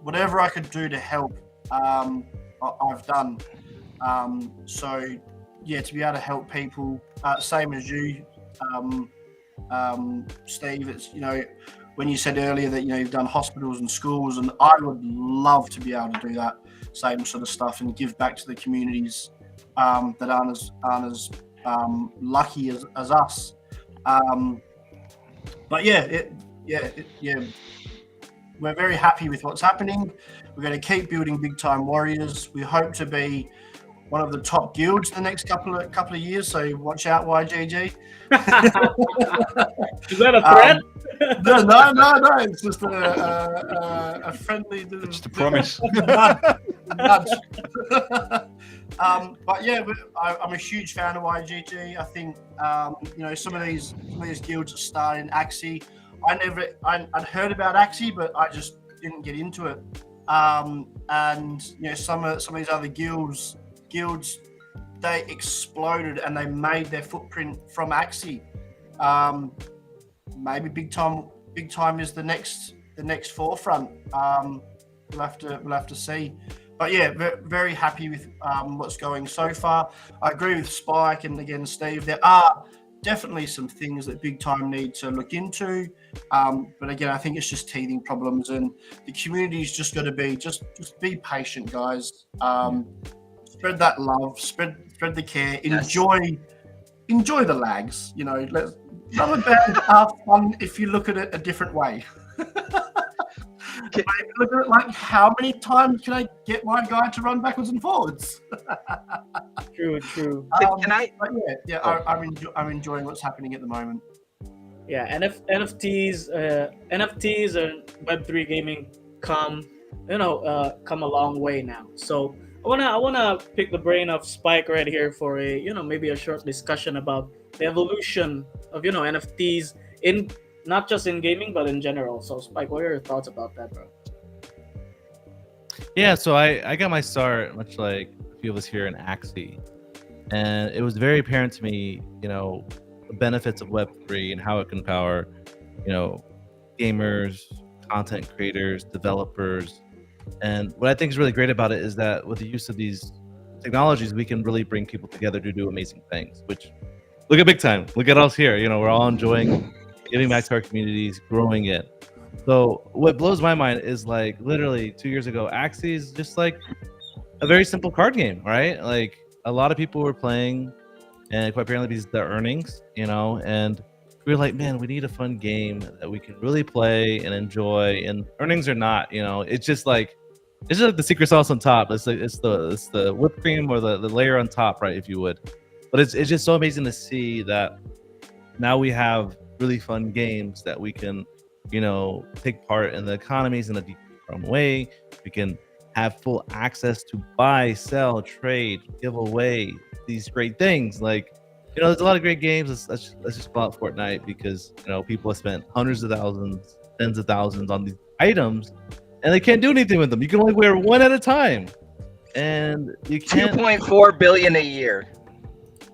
whatever I could do to help, I've done. So yeah, to be able to help people, same as you, Steve, it's, when you said earlier that, you've done hospitals and schools, and I would love to be able to do that same sort of stuff and give back to the communities that aren't as lucky as us. But yeah, we're very happy with what's happening. We're going to keep building Big Time Warriors. We hope to be one of the top guilds the next couple of years. So watch out, YGG. Is that a threat? No. It's just a friendly. Just a promise. Nudge. But yeah, I'm a huge fan of YGG. I think some of these guilds that started in Axie. I'd heard about Axie, but I just didn't get into it. And some of these other guilds, they exploded and they made their footprint from Axie. Maybe Big Time is the next forefront. We'll have to see. But yeah, very happy with what's going so far. I agree with Spike and again Steve. There are definitely some things that Big Time need to look into. But again, I think it's just teething problems, and the community's just got to be just be patient, guys. Spread that love, spread the care, enjoy the lags. Let's not about fun if you look at it a different way. Look at it like, how many times can I get my guy to run backwards and forwards? True. Can I? But yeah. I'm enjoying what's happening at the moment. Yeah, NFTs and Web3 gaming come a long way now. So I wanna pick the brain of Spike right here for maybe a short discussion about the evolution of NFTs in not just in gaming but in general. So Spike, what are your thoughts about that, bro? Yeah, so I got my start much like a few of us here in Axie, and it was very apparent to me, the benefits of Web3 and how it can power, gamers, content creators, developers. And what I think is really great about it is that with the use of these technologies, we can really bring people together to do amazing things, which, look at Big Time. Look at us here. We're all enjoying giving back to our communities, growing it. So what blows my mind is like literally 2 years ago, Axie is just like a very simple card game, right? Like a lot of people were playing, and quite apparently because of the earnings, and we were like, man, we need a fun game that we can really play and enjoy. And earnings are not, it's just like the secret sauce on top. It's the whipped cream or the layer on top, right, if you would. But it's just so amazing to see that now we have really fun games that we can, take part in the economies in a different way. We can have full access to buy, sell, trade, give away these great things. Like, there's a lot of great games. Let's just call out Fortnite because, people have spent hundreds of thousands, tens of thousands on these items, and they can't do anything with them. You can only wear one at a time, and you can't. 2.4 billion a year.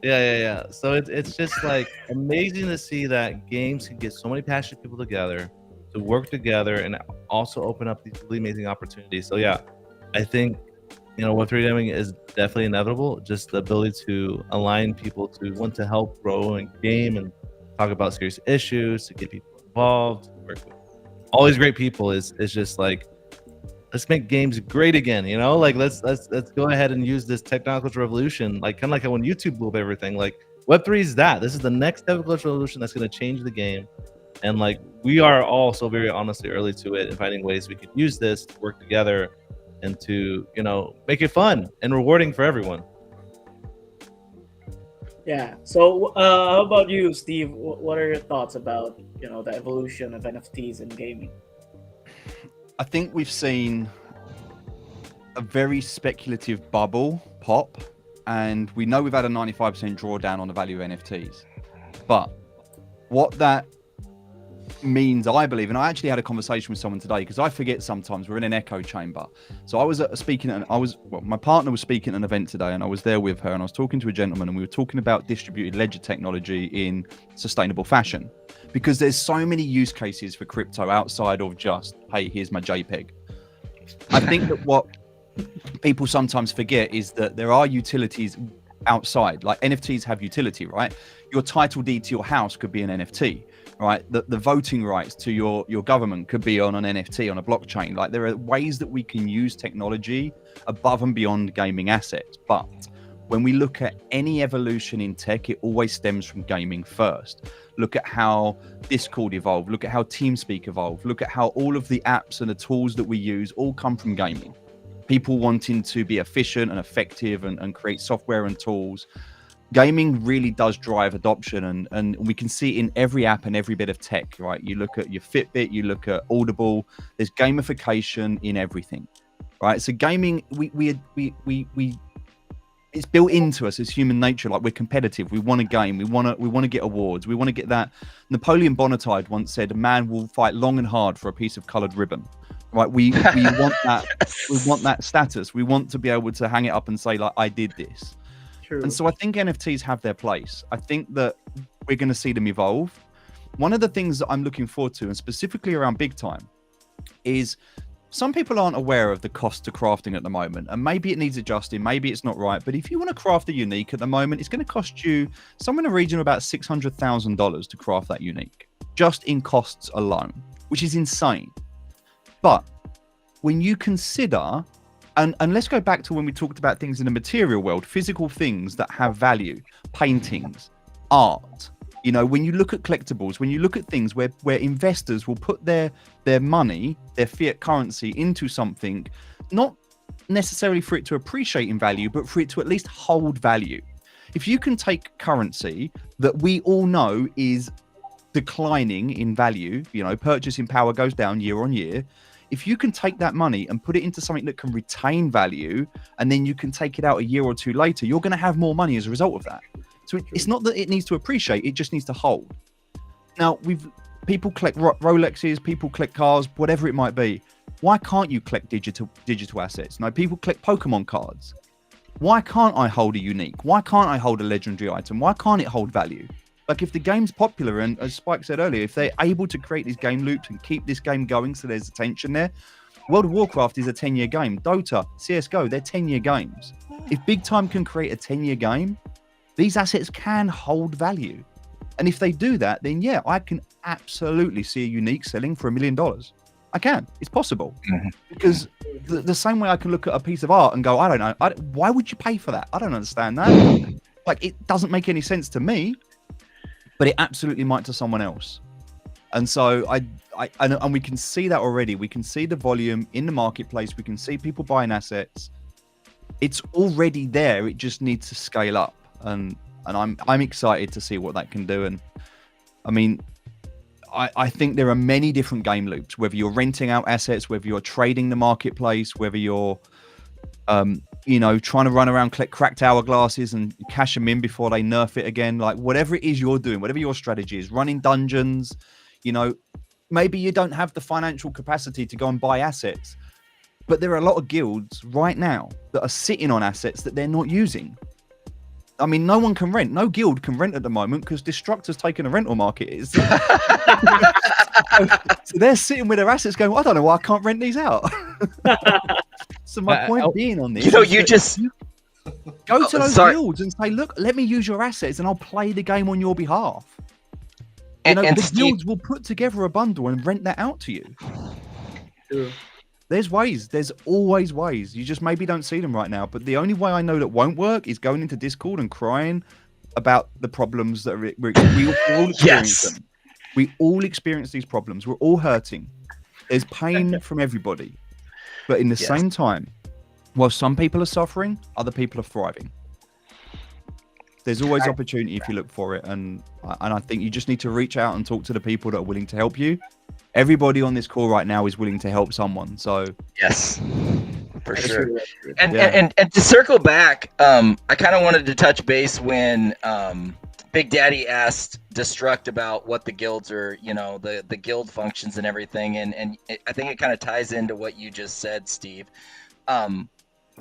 Yeah. So it's just like amazing to see that games can get so many passionate people together to work together and also open up these really amazing opportunities. So yeah, I think Web3 gaming is definitely inevitable. Just the ability to align people to want to help grow and game and talk about serious issues, to get people involved, work with all these great people is just like, let's make games great again, like let's go ahead and use this technological revolution, like kind of like when YouTube blew up everything. Like Web3 is that. This is the next technological revolution that's going to change the game. And like we are all so very honestly early to it and finding ways we could use this to work together and to make it fun and rewarding for everyone. Yeah. So how about you, Steve? What are your thoughts about the evolution of NFTs in gaming? I think we've seen a very speculative bubble pop, and we know we've had a 95% drawdown on the value of NFTs. But what that means, I believe, and I actually had a conversation with someone today because I forget sometimes we're in an echo chamber. So I was my partner was speaking at an event today, and I was there with her, and I was talking to a gentleman, and we were talking about distributed ledger technology in sustainable fashion, because there's so many use cases for crypto outside of just, hey, here's my JPEG. I think that what people sometimes forget is that there are utilities outside. Like NFTs have utility, right? Your title deed to your house could be an NFT. Right, the voting rights to your government could be on an NFT, on a blockchain. Like there are ways that we can use technology above and beyond gaming assets. But when we look at any evolution in tech, it always stems from gaming first. Look at how Discord evolved. Look at how TeamSpeak evolved. Look at how all of the apps and the tools that we use all come from gaming. People wanting to be efficient and effective and create software and tools. Gaming really does drive adoption, and we can see it in every app and every bit of tech, right? You look at your Fitbit, you look at Audible, there's gamification in everything, right? So gaming, we it's built into us as human nature. Like we're competitive, we want to game, we want to get awards, we want to get that. Napoleon Bonaparte once said, "A man will fight long and hard for a piece of colored ribbon." Right? We want that. We want that status. We want to be able to hang it up and say, like, I did this. True. And so I think NFTs have their place. I think that we're going to see them evolve. One of the things that I'm looking forward to, and specifically around BIGTIME, is some people aren't aware of the cost to crafting at the moment. And maybe it needs adjusting, maybe it's not right. But if you want to craft a unique at the moment, it's going to cost you somewhere in the region of about $600,000 to craft that unique, just in costs alone, which is insane. But when you consider... And let's go back to when we talked about things in the material world, physical things that have value, paintings, art. When you look at collectibles, when you look at things where investors will put their money, their fiat currency into something, not necessarily for it to appreciate in value, but for it to at least hold value. If you can take currency that we all know is declining in value, purchasing power goes down year on year. If you can take that money and put it into something that can retain value, and then you can take it out a year or two later, you're going to have more money as a result of that. So it's not that it needs to appreciate, it just needs to hold. Now, people collect Rolexes, people collect cars, whatever it might be. Why can't you collect digital assets? No, people collect Pokemon cards. Why can't I hold a unique? Why can't I hold a legendary item? Why can't it hold value? Like if the game's popular, and as Spike said earlier, if they're able to create these game loops and keep this game going so there's attention there. World of Warcraft is a 10-year game. Dota, CSGO, they're 10-year games. If BIGTIME can create a 10-year game, these assets can hold value. And if they do that, then yeah, I can absolutely see a unique selling for $1 million. I can. It's possible. Mm-hmm. Because the same way I can look at a piece of art and go, I don't know, why would you pay for that? I don't understand that. Like, it doesn't make any sense to me. But it absolutely might to someone else. And so and we can see that already. We can see the volume in the marketplace. We can see people buying assets. It's already there. It just needs to scale up. And I'm excited to see what that can do. And I mean, I think there are many different game loops, whether you're renting out assets, whether you're trading the marketplace, whether you're trying to run around, collect cracked hourglasses and cash them in before they nerf it again. Like whatever it is you're doing, whatever your strategy is, running dungeons, Maybe you don't have the financial capacity to go and buy assets, but there are a lot of guilds right now that are sitting on assets that they're not using. I mean, no one can rent. No guild can rent at the moment because Destructor's taken a rental market. So they're sitting with their assets going, I don't know why I can't rent these out. So my point being on this, you just go to those guilds and say, look, let me use your assets and I'll play the game on your behalf. And the Steve, guilds will put together a bundle and rent that out to you. True. There's ways. There's always ways. You just maybe don't see them right now. But the only way I know that won't work is going into Discord and crying about the problems that we all experience them. We all experience these problems. We're all hurting. There's pain from everybody. But in the same time, while some people are suffering, other people are thriving. There's always opportunity if you look for it. And I think you just need to reach out and talk to the people that are willing to help you. Everybody on this call right now is willing to help someone. So yes, for sure. And to circle back, I kind of wanted to touch base when Big Daddy asked Destruct about what the guilds are, the guild functions and everything. And I think it kind of ties into what you just said, Steve.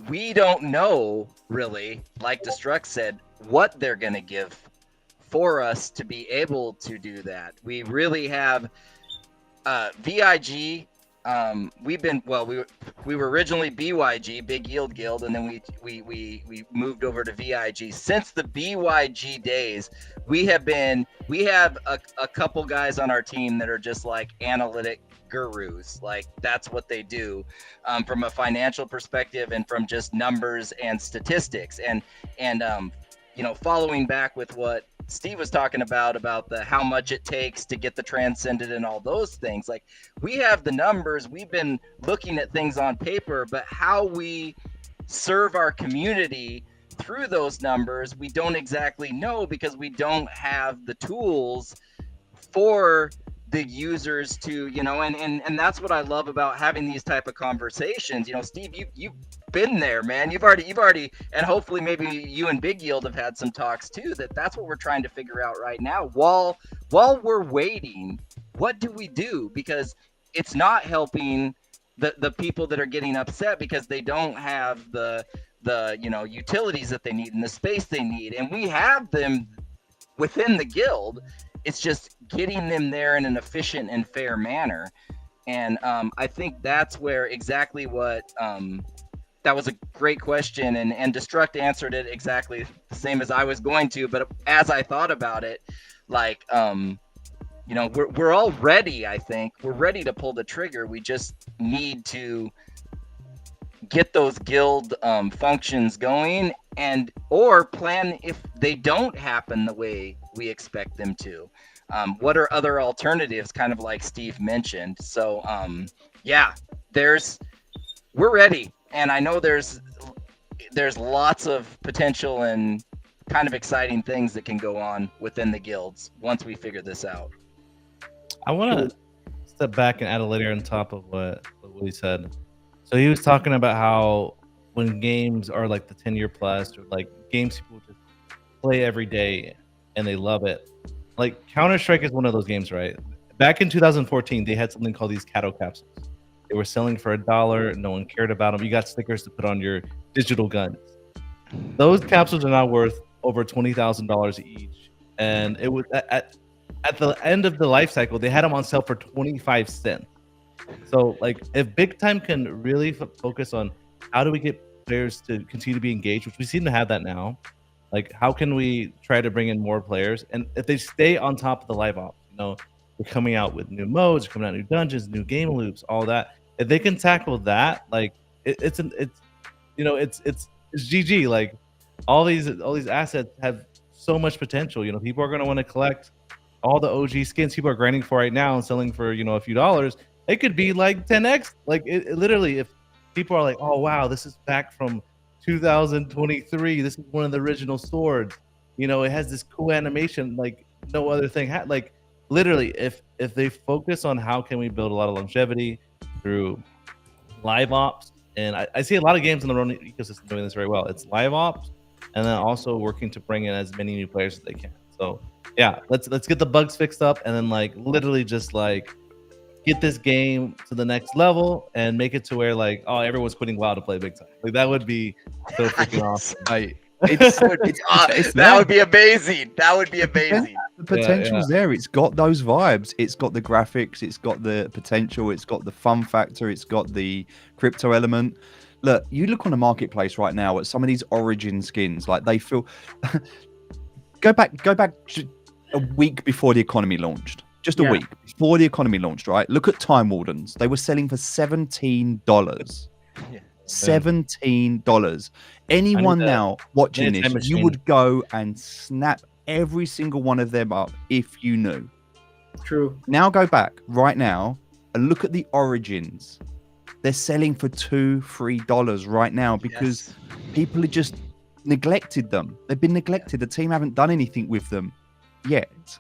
We don't know really, like Destruct said, what they're going to give for us to be able to do that. We really have VIG. We were originally BYG, Big Yield Guild, and then we moved over to VIG. Since the BYG days, we have a couple guys on our team that are just like analytic gurus. Like that's what they do from a financial perspective and from just numbers and statistics. And following back with what Steve was talking about the how much it takes to get the transcendent and all those things. Like we have the numbers, we've been looking at things on paper, but how we serve our community through those numbers, we don't exactly know because we don't have the tools for the users to, and that's what I love about having these type of conversations. Steve, you've been there, man. You've already, and hopefully maybe you and Big Yield have had some talks too. That's what we're trying to figure out right now. While we're waiting, what do we do? Because it's not helping the people that are getting upset because they don't have the utilities that they need and the space they need, and we have them within the guild. It's just getting them there in an efficient and fair manner. And I think that's where exactly what that was a great question, and Destruct answered it exactly the same as I was going to. But as I thought about it, like we're all ready. I think we're ready to pull the trigger. We just need to get those guild functions going, or plan if they don't happen the way we expect them to. What are other alternatives, kind of like Steve mentioned? So we're ready, and I know there's lots of potential and kind of exciting things that can go on within the guilds once we figure this out. I want to step back and add a layer on top of what Willie said. So he was talking about how when games are like the 10-year plus, or like games people just play every day and they love it. Like Counter-Strike is one of those games, right? Back in 2014, they had something called these cattle capsules. They were selling for $1. No one cared about them. You got stickers to put on your digital guns. Those capsules are now worth over $20,000 each. And it was at the end of the life cycle, they had them on sale for 25 cents. So like if Big Time can really focus on how do we get players to continue to be engaged, which we seem to have that now, like how can we try to bring in more players? And if they stay on top of the live ops, we're coming out with new modes, coming out new dungeons, new game loops, all that. If they can tackle that, like it's GG. Like all these assets have so much potential. People are going to want to collect all the OG skins people are grinding for right now and selling for a few dollars. It could be like 10x. Like it literally, if people are like, oh wow, this is back from 2023. This is one of the original swords. It has this cool animation like no other thing had. Like literally, if they focus on how can we build a lot of longevity through live ops, and I see a lot of games in the Ronin ecosystem doing this very well. It's live ops, and then also working to bring in as many new players as they can. So yeah, let's get the bugs fixed up, and then like literally just like get this game to the next level and make it to where like, oh, everyone's quitting WoW to play big time. Like that would be so freaking awesome. That would be amazing. That would be amazing. The potential's there. It's got those vibes. It's got the graphics. It's got the potential. It's got the fun factor. It's got the crypto element. Look, you look on the marketplace right now at some of these Origin skins. Like they feel. Go back a week before the economy launched. Just a week before the economy launched, right? Look at Time Wardens. They were selling for $17. $17. Anyone now watching this, you would go and snap every single one of them up if you knew. True. Now go back right now and look at the Origins. They're selling for $2-3 right now because people have just neglected them. They've been neglected. The team haven't done anything with them yet.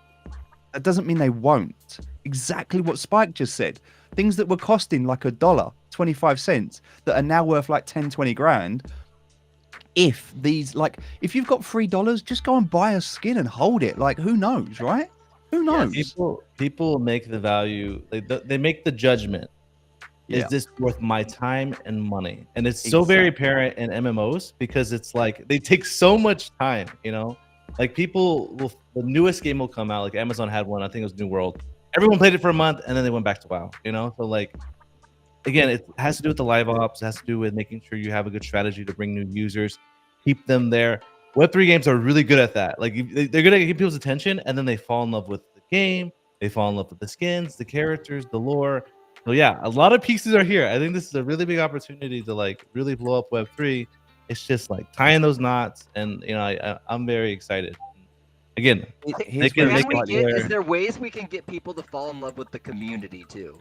That doesn't mean they won't. Exactly what Spike just said. Things that were costing like $1.25 that are now worth like 10, 20 grand. If you've got $3, just go and buy a skin and hold it. Like, who knows, right? Who knows? People make the value. They make the judgment. Is this worth my time and money? And it's so very apparent in MMOs because it's like they take so much time, you know? Like people will, the newest game will come out. Like Amazon had one, I think it was New World. Everyone played it for a month and then they went back to WoW, you know? So like, again, it has to do with the live ops. It has to do with making sure you have a good strategy to bring new users, keep them there. Web3 games are really good at that. Like they're good at getting people's attention and then they fall in love with the game. They fall in love with the skins, the characters, the lore. So yeah, a lot of pieces are here. I think this is a really big opportunity to like really blow up Web3. It's just like tying those knots, and you know, I'm very excited. Again, is there ways we can get people to fall in love with the community too?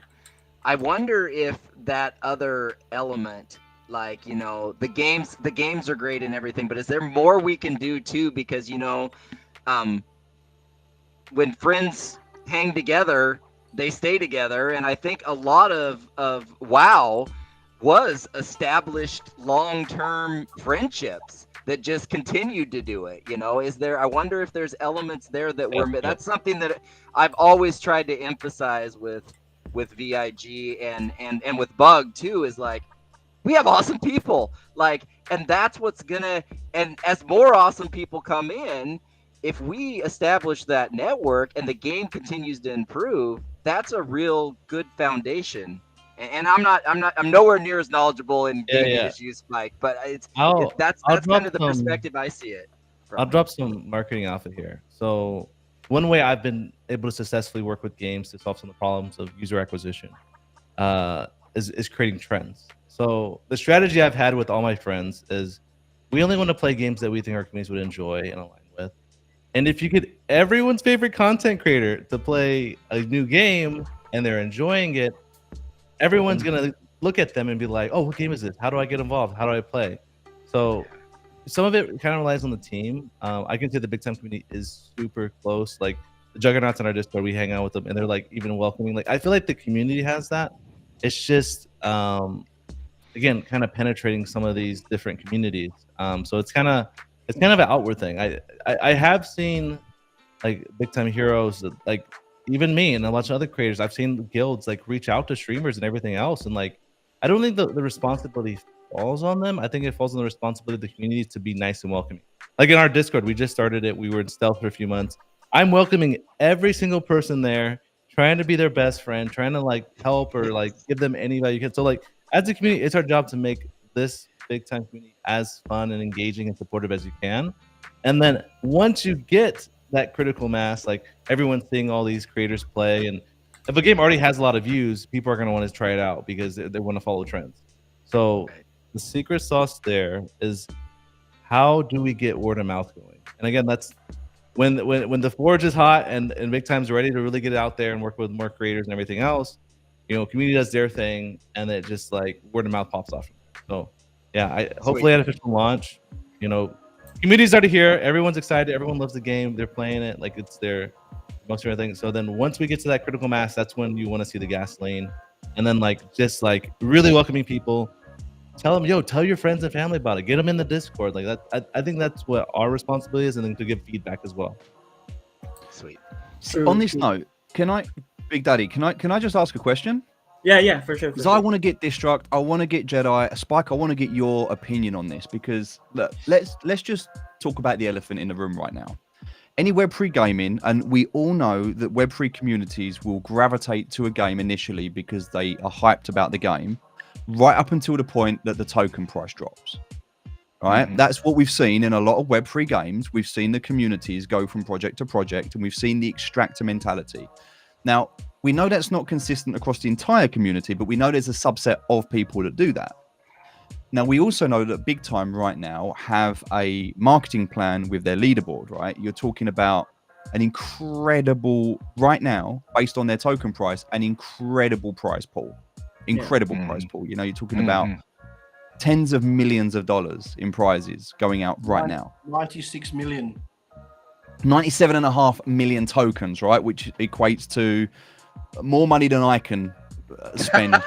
I wonder if that other element, like, you know, the games are great and everything, but is there more we can do too? Because, you know, when friends hang together, they stay together, and I think a lot of WoW was established long-term friendships that just continued to do it. You know, I wonder if there's elements there that that's something that I've always tried to emphasize with VIG and with Bug too, is like, we have awesome people, like, and that's what's gonna, and as more awesome people come in, if we establish that network and the game continues to improve, that's a real good foundation. And I'm nowhere near as knowledgeable in gaming as you, Spike, but that's kind of the perspective I see it from. I'll drop some marketing alpha here. So one way I've been able to successfully work with games to solve some of the problems of user acquisition is creating trends. So the strategy I've had with all my friends is we only want to play games that we think our communities would enjoy and align with. And if you get everyone's favorite content creator to play a new game and they're enjoying it, everyone's going to look at them and be like, oh, what game is this? How do I get involved? How do I play? So some of it kind of relies on the team. I can say the BIGTIME community is super close. Like the Juggernauts on our Discord, we hang out with them and they're like even welcoming. Like I feel like the community has that. It's just, again, kind of penetrating some of these different communities. So it's kind of an outward thing. I have seen like BIGTIME heroes that, like, even me and a bunch of other creators, I've seen guilds like reach out to streamers and everything else. And like, I don't think the responsibility falls on them. I think it falls on the responsibility of the community to be nice and welcoming. Like in our Discord, we just started it. We were in stealth for a few months. I'm welcoming every single person there, trying to be their best friend, trying to like help or like give them any value you can. So like as a community, it's our job to make this BIGTIME community as fun and engaging and supportive as you can. And then once you get that critical mass, like everyone's seeing all these creators play, and if a game already has a lot of views, people are going to want to try it out because they want to follow trends. So the secret sauce there is, how do we get word of mouth going? And again, that's when the forge is hot and BIGTIME's ready to really get it out there and work with more creators and everything else. You know, community does their thing, and it just like word of mouth pops off. So yeah, hopefully at official launch, you know, community's already here. Everyone's excited. Everyone loves the game. They're playing it like it's their most favorite thing. So then once we get to that critical mass, that's when you want to see the gasoline, and then like just like really welcoming people. Tell them, yo, tell your friends and family about it. Get them in the Discord. Like that. I think that's what our responsibility is, and then to give feedback as well. Sweet. So on this note, can I, Big Daddy, can I just ask a question? Yeah, for sure. Because I want to get Destruct, I want to get Jedi, Spike. I want to get your opinion on this because look, let's just talk about the elephant in the room right now. Any Web3 gaming, and we all know that Web3 communities will gravitate to a game initially because they are hyped about the game, right up until the point that the token price drops. Right, that's what we've seen in a lot of Web3 games. We've seen the communities go from project to project, and we've seen the extractor mentality. Now, we know that's not consistent across the entire community, but we know there's a subset of people that do that. Now, we also know that Big Time right now have a marketing plan with their leaderboard, right? You're talking about an incredible, right now, based on their token price, an incredible prize pool. Incredible prize pool. You know, you're talking about tens of millions of dollars in prizes going out right now. 96 million. 97.5 million tokens, right? Which equates to more money than I can spend.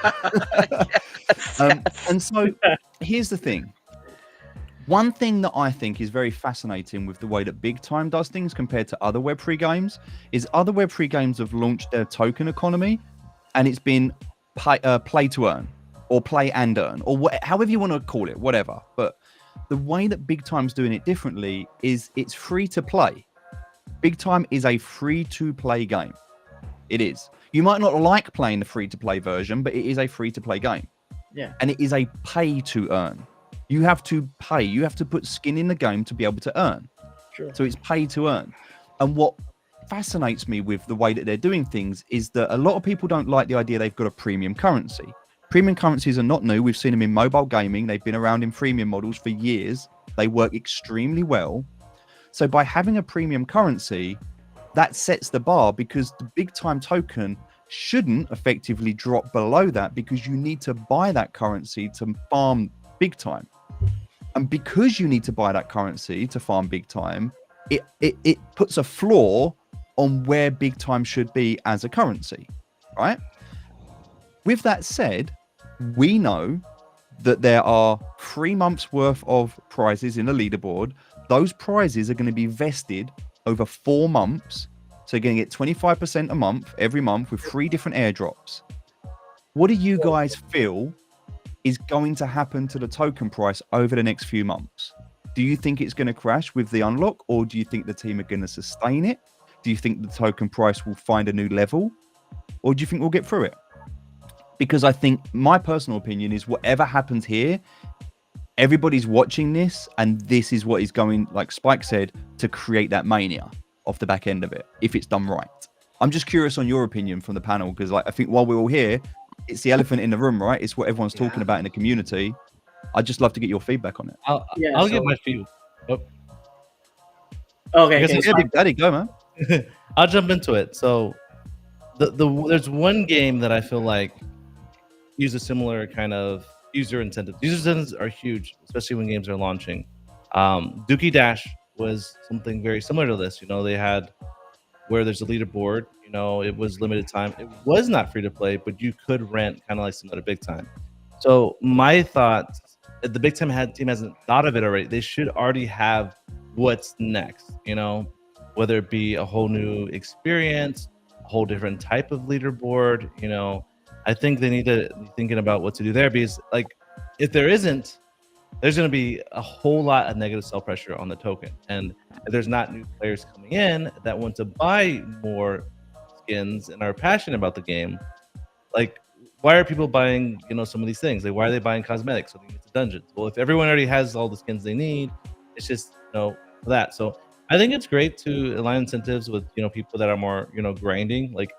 And so here's the thing. One thing that I think is very fascinating with the way that Big Time does things compared to other Web3 games is other Web3 games have launched their token economy and it's been play to earn or play and earn or however you want to call it, whatever. But the way that Big Time's doing it differently is it's free to play. Big Time is a free to play game. It is. You might not like playing the free to play version, but it is a free to play game. Yeah. And it is a pay to earn. You have to pay. You have to put skin in the game to be able to earn. Sure. So it's pay to earn. And what fascinates me with the way that they're doing things is that a lot of people don't like the idea they've got a premium currency. Premium currencies are not new. We've seen them in mobile gaming. They've been around in freemium models for years. They work extremely well. So by having a premium currency, that sets the bar because the Big Time token shouldn't effectively drop below that because you need to buy that currency to farm Big Time. And because you need to buy that currency to farm Big Time, it puts a floor on where Big Time should be as a currency, right? With that said, we know that there are 3 months worth of prizes in the leaderboard. Those prizes are going to be vested over 4 months. So you're going to get 25% a month, every month with 3 different airdrops. What do you guys feel is going to happen to the token price over the next few months? Do you think it's going to crash with the unlock, or do you think the team are going to sustain it? Do you think the token price will find a new level, or do you think we'll get through it? Because I think my personal opinion is whatever happens here, everybody's watching this, and this is what is going, like Spike said, to create that mania off the back end of it, if it's done right. I'm just curious on your opinion from the panel, because I think while we're all here, it's the elephant in the room, right? It's what everyone's talking about in the community. I'd just love to get your feedback on it. I'll get my few. Oh. Okay. Yeah, Big Daddy, go, man. I'll jump into it. So there's one game that I feel like use a similar kind of user incentive. User incentives are huge, especially when games are launching. Dookie Dash was something very similar to this. You know, they had where there's a leaderboard, you know, it was limited time. It was not free to play, but you could rent kind of like some other Big Time. So my thought, the Big Time team hasn't thought of it already. They should already have what's next, you know, whether it be a whole new experience, a whole different type of leaderboard, you know. I think they need to be thinking about what to do there, because like if there isn't, there's going to be a whole lot of negative sell pressure on the token. And if there's not new players coming in that want to buy more skins and are passionate about the game, like why are people buying, you know, some of these things? Like why are they buying cosmetics so they get to dungeons? Well, if everyone already has all the skins they need, it's just, you know, that. So I think it's great to align incentives with, you know, people that are more, you know, grinding. Like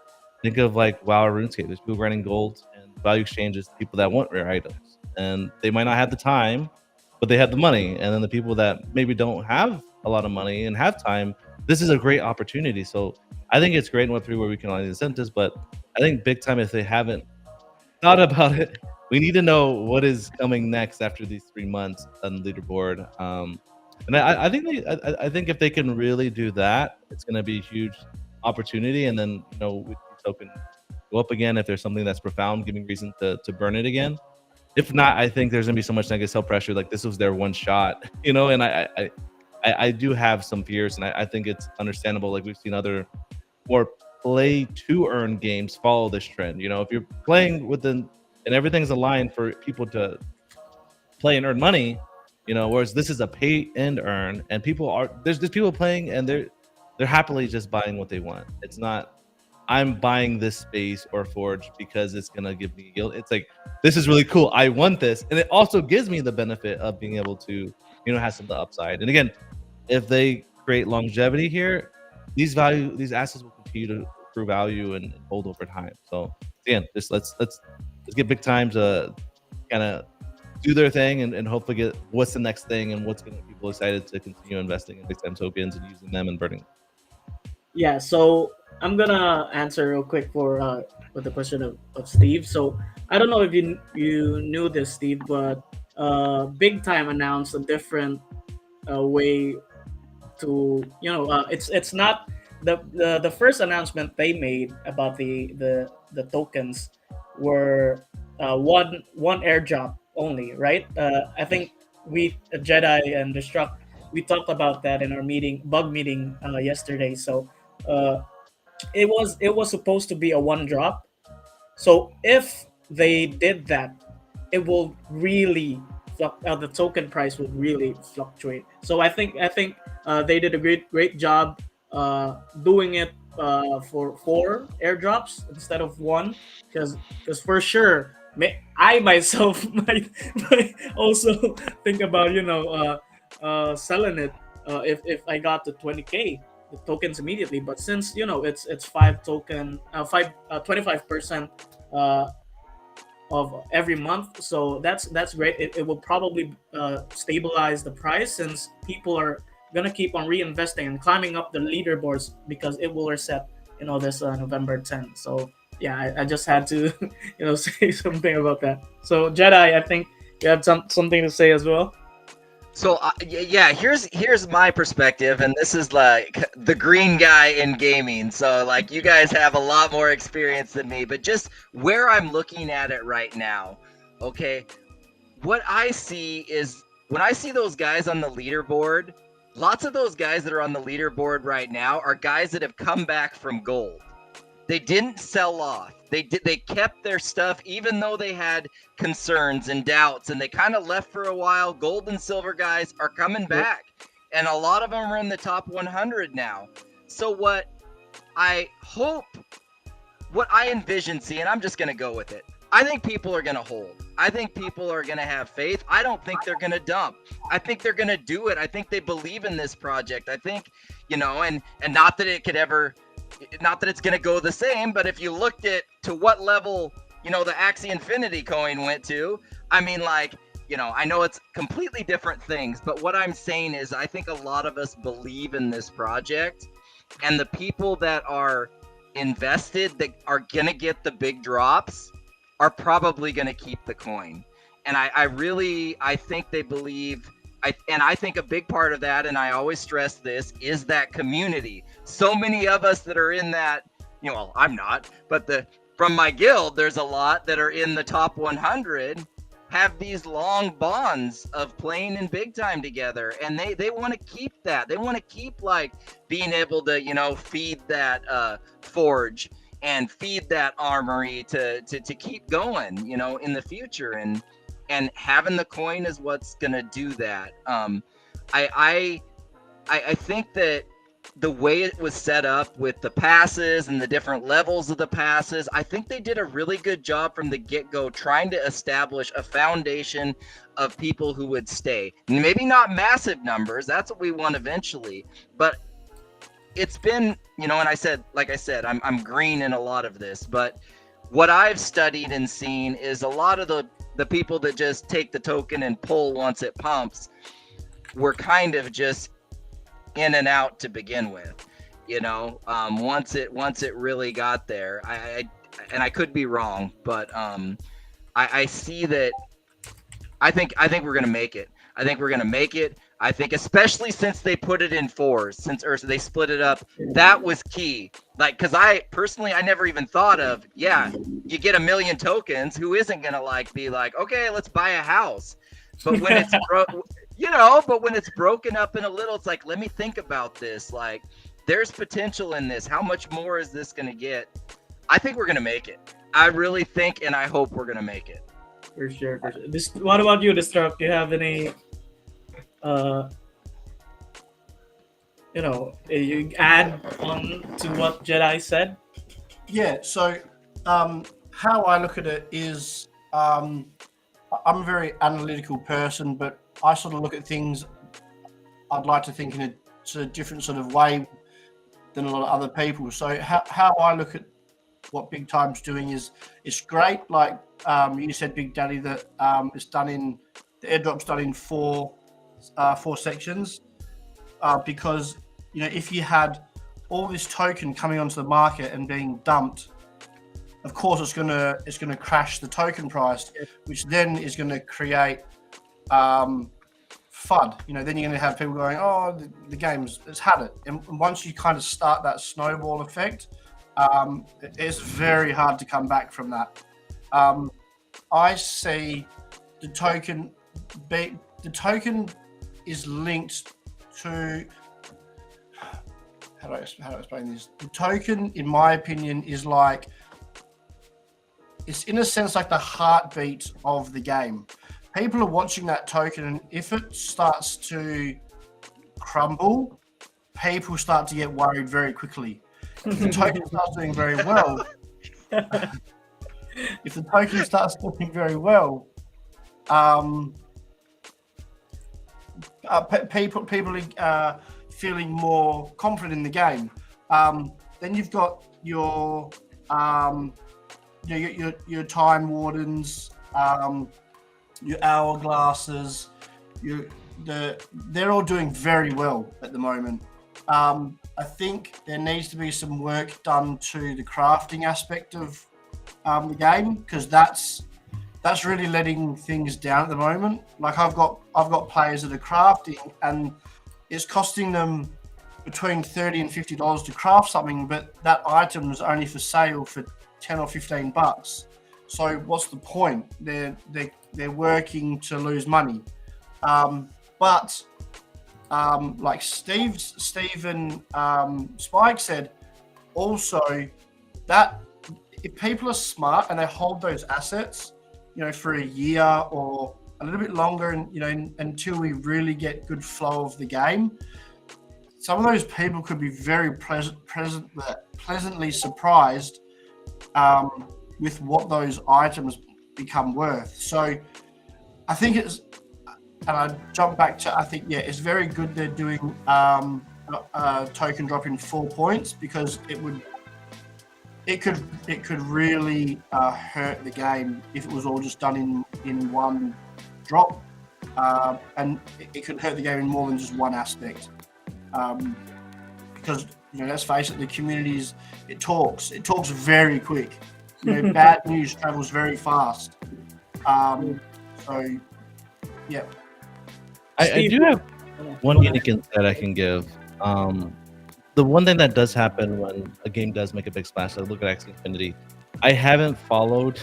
think of like WoW or RuneScape. There's people grinding gold, and value exchanges, people that want rare items, and they might not have the time, but they have the money. And then the people that maybe don't have a lot of money and have time, this is a great opportunity. So I think it's great in Web3 where we can align the incentives, but I think Big Time, if they haven't thought about it, we need to know what is coming next after these 3 months on the leaderboard. And I think if they can really do that, it's going to be a huge opportunity. And then, you know, we token go up again if there's something that's profound, giving reason to burn it again. If not, I think there's gonna be so much negative sell pressure. Like this was their one shot, you know. And I do have some fears, and I think it's understandable. Like we've seen other more play to earn games follow this trend. You know, if you're playing within and everything's aligned for people to play and earn money, you know, whereas this is a pay and earn, and people are there's people playing and they're happily just buying what they want. It's not I'm buying this space or forge because it's gonna give me yield. It's like this is really cool. I want this, and it also gives me the benefit of being able to, you know, have some of the upside. And again, if they create longevity here, these assets will continue to accrue value and hold over time. So again, just let's get Big Time to kind of do their thing and hopefully get what's the next thing and what's going to get people excited to continue investing in Big Time tokens and using them and burning. Yeah, so I'm gonna answer real quick for with the question of Steve. So I don't know if you knew this, Steve, but Big Time announced a different way to, you know, it's not the first announcement they made about the tokens were one airdrop only, right? I think we Jedi and Destruct, we talked about that in our bug meeting yesterday. So it was supposed to be a one drop. So if they did that, it will really the token price would really fluctuate. So I think they did a great job doing it for 4 airdrops instead of 1, because for sure I myself might also think about, you know, selling it if I got to 20k the tokens immediately. But since, you know, it's 25% of every month, so that's great. It will probably stabilize the price, since people are gonna keep on reinvesting and climbing up the leaderboards, because it will reset, you know, this November 10th. So yeah, I just had to you know, say something about that. So Jedi, I think you have something to say as well. So yeah, here's my perspective, and this is like the green guy in gaming. So like you guys have a lot more experience than me, but just where I'm looking at it right now, okay, what I see is when I see those guys on the leaderboard, lots of those guys that are on the leaderboard right now are guys that have come back from gold. They didn't sell off. They kept their stuff even though they had concerns and doubts, and they kind of left for a while. Gold and silver guys are coming back, and a lot of them are in the top 100 now. So what I envision seeing, I'm just going to go with it. I think people are going to hold. I think people are going to have faith. I don't think they're going to dump. I think they're going to do it. I think they believe in this project. I think, you know, and not that it could ever, not that it's going to go the same, but if you looked at to what level, you know, the Axie Infinity coin went to, I mean, like, you know, I know it's completely different things, but what I'm saying is I think a lot of us believe in this project, and the people that are invested that are going to get the big drops are probably going to keep the coin. And I think they believe, I think a big part of that, and I always stress this, is that community. So many of us that are in that, you know, well, I'm not, but from my guild, there's a lot that are in the top 100, have these long bonds of playing in Big Time together, and they want to keep that. They want to keep like being able to, you know, feed that forge and feed that armory to keep going, you know, in the future, and having the coin is what's gonna do that. I think that the way it was set up with the passes and the different levels of the passes, I think they did a really good job from the get-go trying to establish a foundation of people who would stay. Maybe not massive numbers, that's what we want eventually, but it's been, you know, and I said, like I said, I'm green in a lot of this, but what I've studied and seen is a lot of the people that just take the token and pull once it pumps were kind of just in and out to begin with, you know. Once it really got there, I could be wrong, but I see that. I think we're gonna make it. I think we're gonna make it. I think especially since they put it in 4s, or they split it up, that was key. Like, because I personally, I never even thought of, yeah, you get 1 million tokens, who isn't gonna like be like, okay, let's buy a house. But when it's you know, but when it's broken up in a little, it's like, let me think about this. Like, there's potential in this. How much more is this going to get? I think we're going to make it. I really think and I hope we're going to make it. For sure. What about you, Destruct? Do you have any, you add on to what Jedi said? Yeah, so how I look at it is I'm a very analytical person, but I sort of look at things, I'd like to think in a sort of different sort of way than a lot of other people. So how I look at what Big Time's doing is it's great. Like you said, Big Daddy, that it's done in, the airdrop's done in four sections because, you know, if you had all this token coming onto the market and being dumped, of course it's gonna crash the token price, which then is gonna create FUD. You know, then you're gonna have people going, oh, the game's, it's had it. And once you kind of start that snowball effect, it's very hard to come back from that. I see the token is linked to, how do I explain this? The token, in my opinion, is like, it's in a sense like the heartbeat of the game. People are watching that token, and if it starts to crumble, people start to get worried very quickly. If the token starts doing very well, people are feeling more confident in the game. Then you've got your time wardens, your hourglasses. They're all doing very well at the moment. I think there needs to be some work done to the crafting aspect of the game, because that's really letting things down at the moment. Like I've got players that are crafting, and it's costing them between $30 and $50 to craft something, but that item is only for sale for $10 or $15. So what's the point? They're working to lose money. But like Stephen Spike said, also that if people are smart and they hold those assets, you know, for a year or a little bit longer, and you know, until we really get good flow of the game, some of those people could be very pleasantly surprised with what those items become worth. So I think it's, and I jump back to, I think, yeah, it's very good they're doing token drop in 4 points, because it could really hurt the game if it was all just done in one drop, and it could hurt the game in more than just one aspect, because, you know, let's face it, the communities, it talks very quick. You know, bad news travels very fast. So yeah. I do have one unique insight I can give. The one thing that does happen when a game does make a big splash, I look at Axie Infinity. I haven't followed,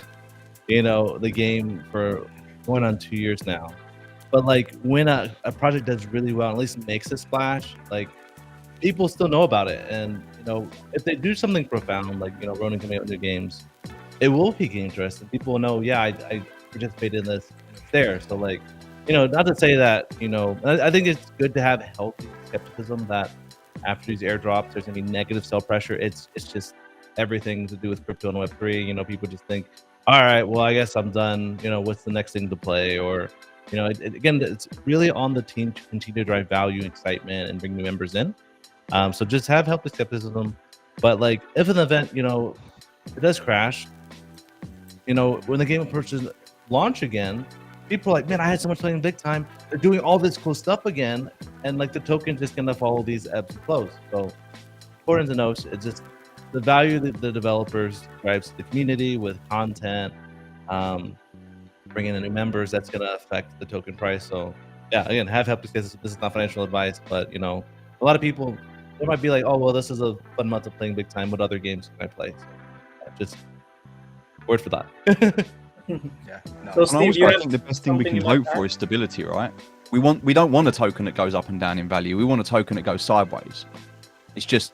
the game for going on 2 years now. But like when a project does really well, at least makes a splash, like people still know about it. And if they do something profound, like Ronin coming out with new games, it will pique interest, and people will know, yeah, I participated in this. It's there. So like, not to say that, I think it's good to have healthy skepticism that after these airdrops, there's gonna be negative sell pressure. It's just everything to do with crypto and Web3. People just think, all right, well, I guess I'm done. What's the next thing to play? Or, again, it's really on the team to continue to drive value, excitement, and bring new members in. So just have healthy skepticism. But like, if an event, it does crash, when the game approaches launch again, people are like, man, I had so much fun in Big Time. They're doing all this cool stuff again, and like the token's just gonna follow these ebbs and flows. So important to note, it's just the value that the developers drives to the community with content, bringing in new members. That's gonna affect the token price. So yeah, again, have help, because this is not financial advice, but a lot of people, they might be like, oh well, this is a fun month of playing Big Time. What other games can I play? So, just word for that. Yeah. No. So Steve, I think the best thing we can hope for is stability, right? We don't want a token that goes up and down in value. We want a token that goes sideways. It's just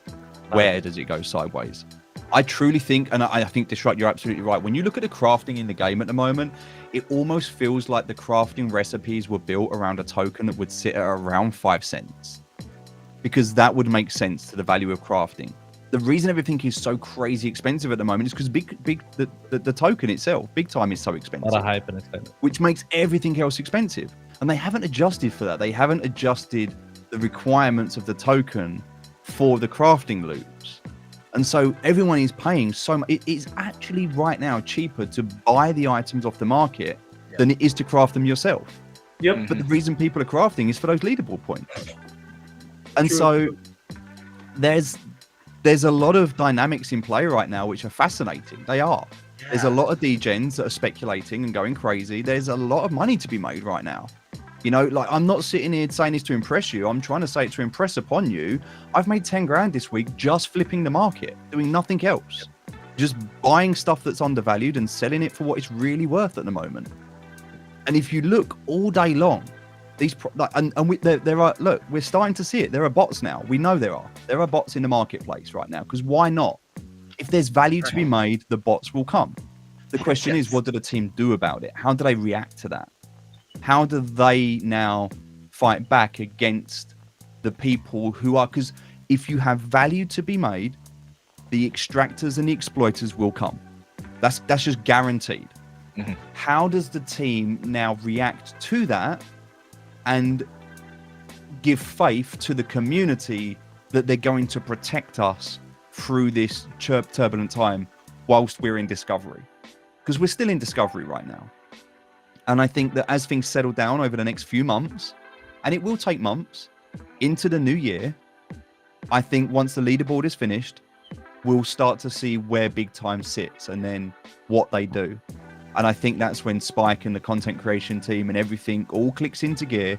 where does it go sideways? I truly think, and I think Disrupt, you're absolutely right. When you look at the crafting in the game at the moment, it almost feels like the crafting recipes were built around a token that would sit at around 5 cents, because that would make sense to the value of crafting. The reason everything is so crazy expensive at the moment is because the token itself, Big Time, is so A expensive. lot of hype and excitement. Which makes everything else expensive. And they haven't adjusted for that. They haven't adjusted the requirements of the token for the crafting loops. And so everyone is paying so much. It is actually right now cheaper to buy the items off the market than it is to craft them yourself. Yep. But the reason people are crafting is for those leaderboard points. And so there's a lot of dynamics in play right now which are fascinating. They are. There's a lot of degens that are speculating and going crazy. There's a lot of money to be made right now. You know, like, I'm not sitting here saying this to impress you. I'm trying to say it to impress upon you. I've made 10 grand this week just flipping the market, doing nothing else. Just buying stuff that's undervalued and selling it for what it's really worth at the moment. And if you look all day long, these there are, look, we're starting to see it. There are bots now. We know there are bots in the marketplace right now, because why not? If there's value to be made, the bots will come. The question is, what do the team do about it? How do they react to that? How do they now fight back against the people who are, because if you have value to be made, the extractors and the exploiters will come. That's just guaranteed. Mm-hmm. How does the team now react to that and give faith to the community that they're going to protect us through this turbulent time whilst we're in discovery? Because we're still in discovery right now. And I think that as things settle down over the next few months, and it will take months, into the new year, I think once the leaderboard is finished, we'll start to see where Big Time sits and then what they do. And I think that's when Spike and the content creation team and everything all clicks into gear.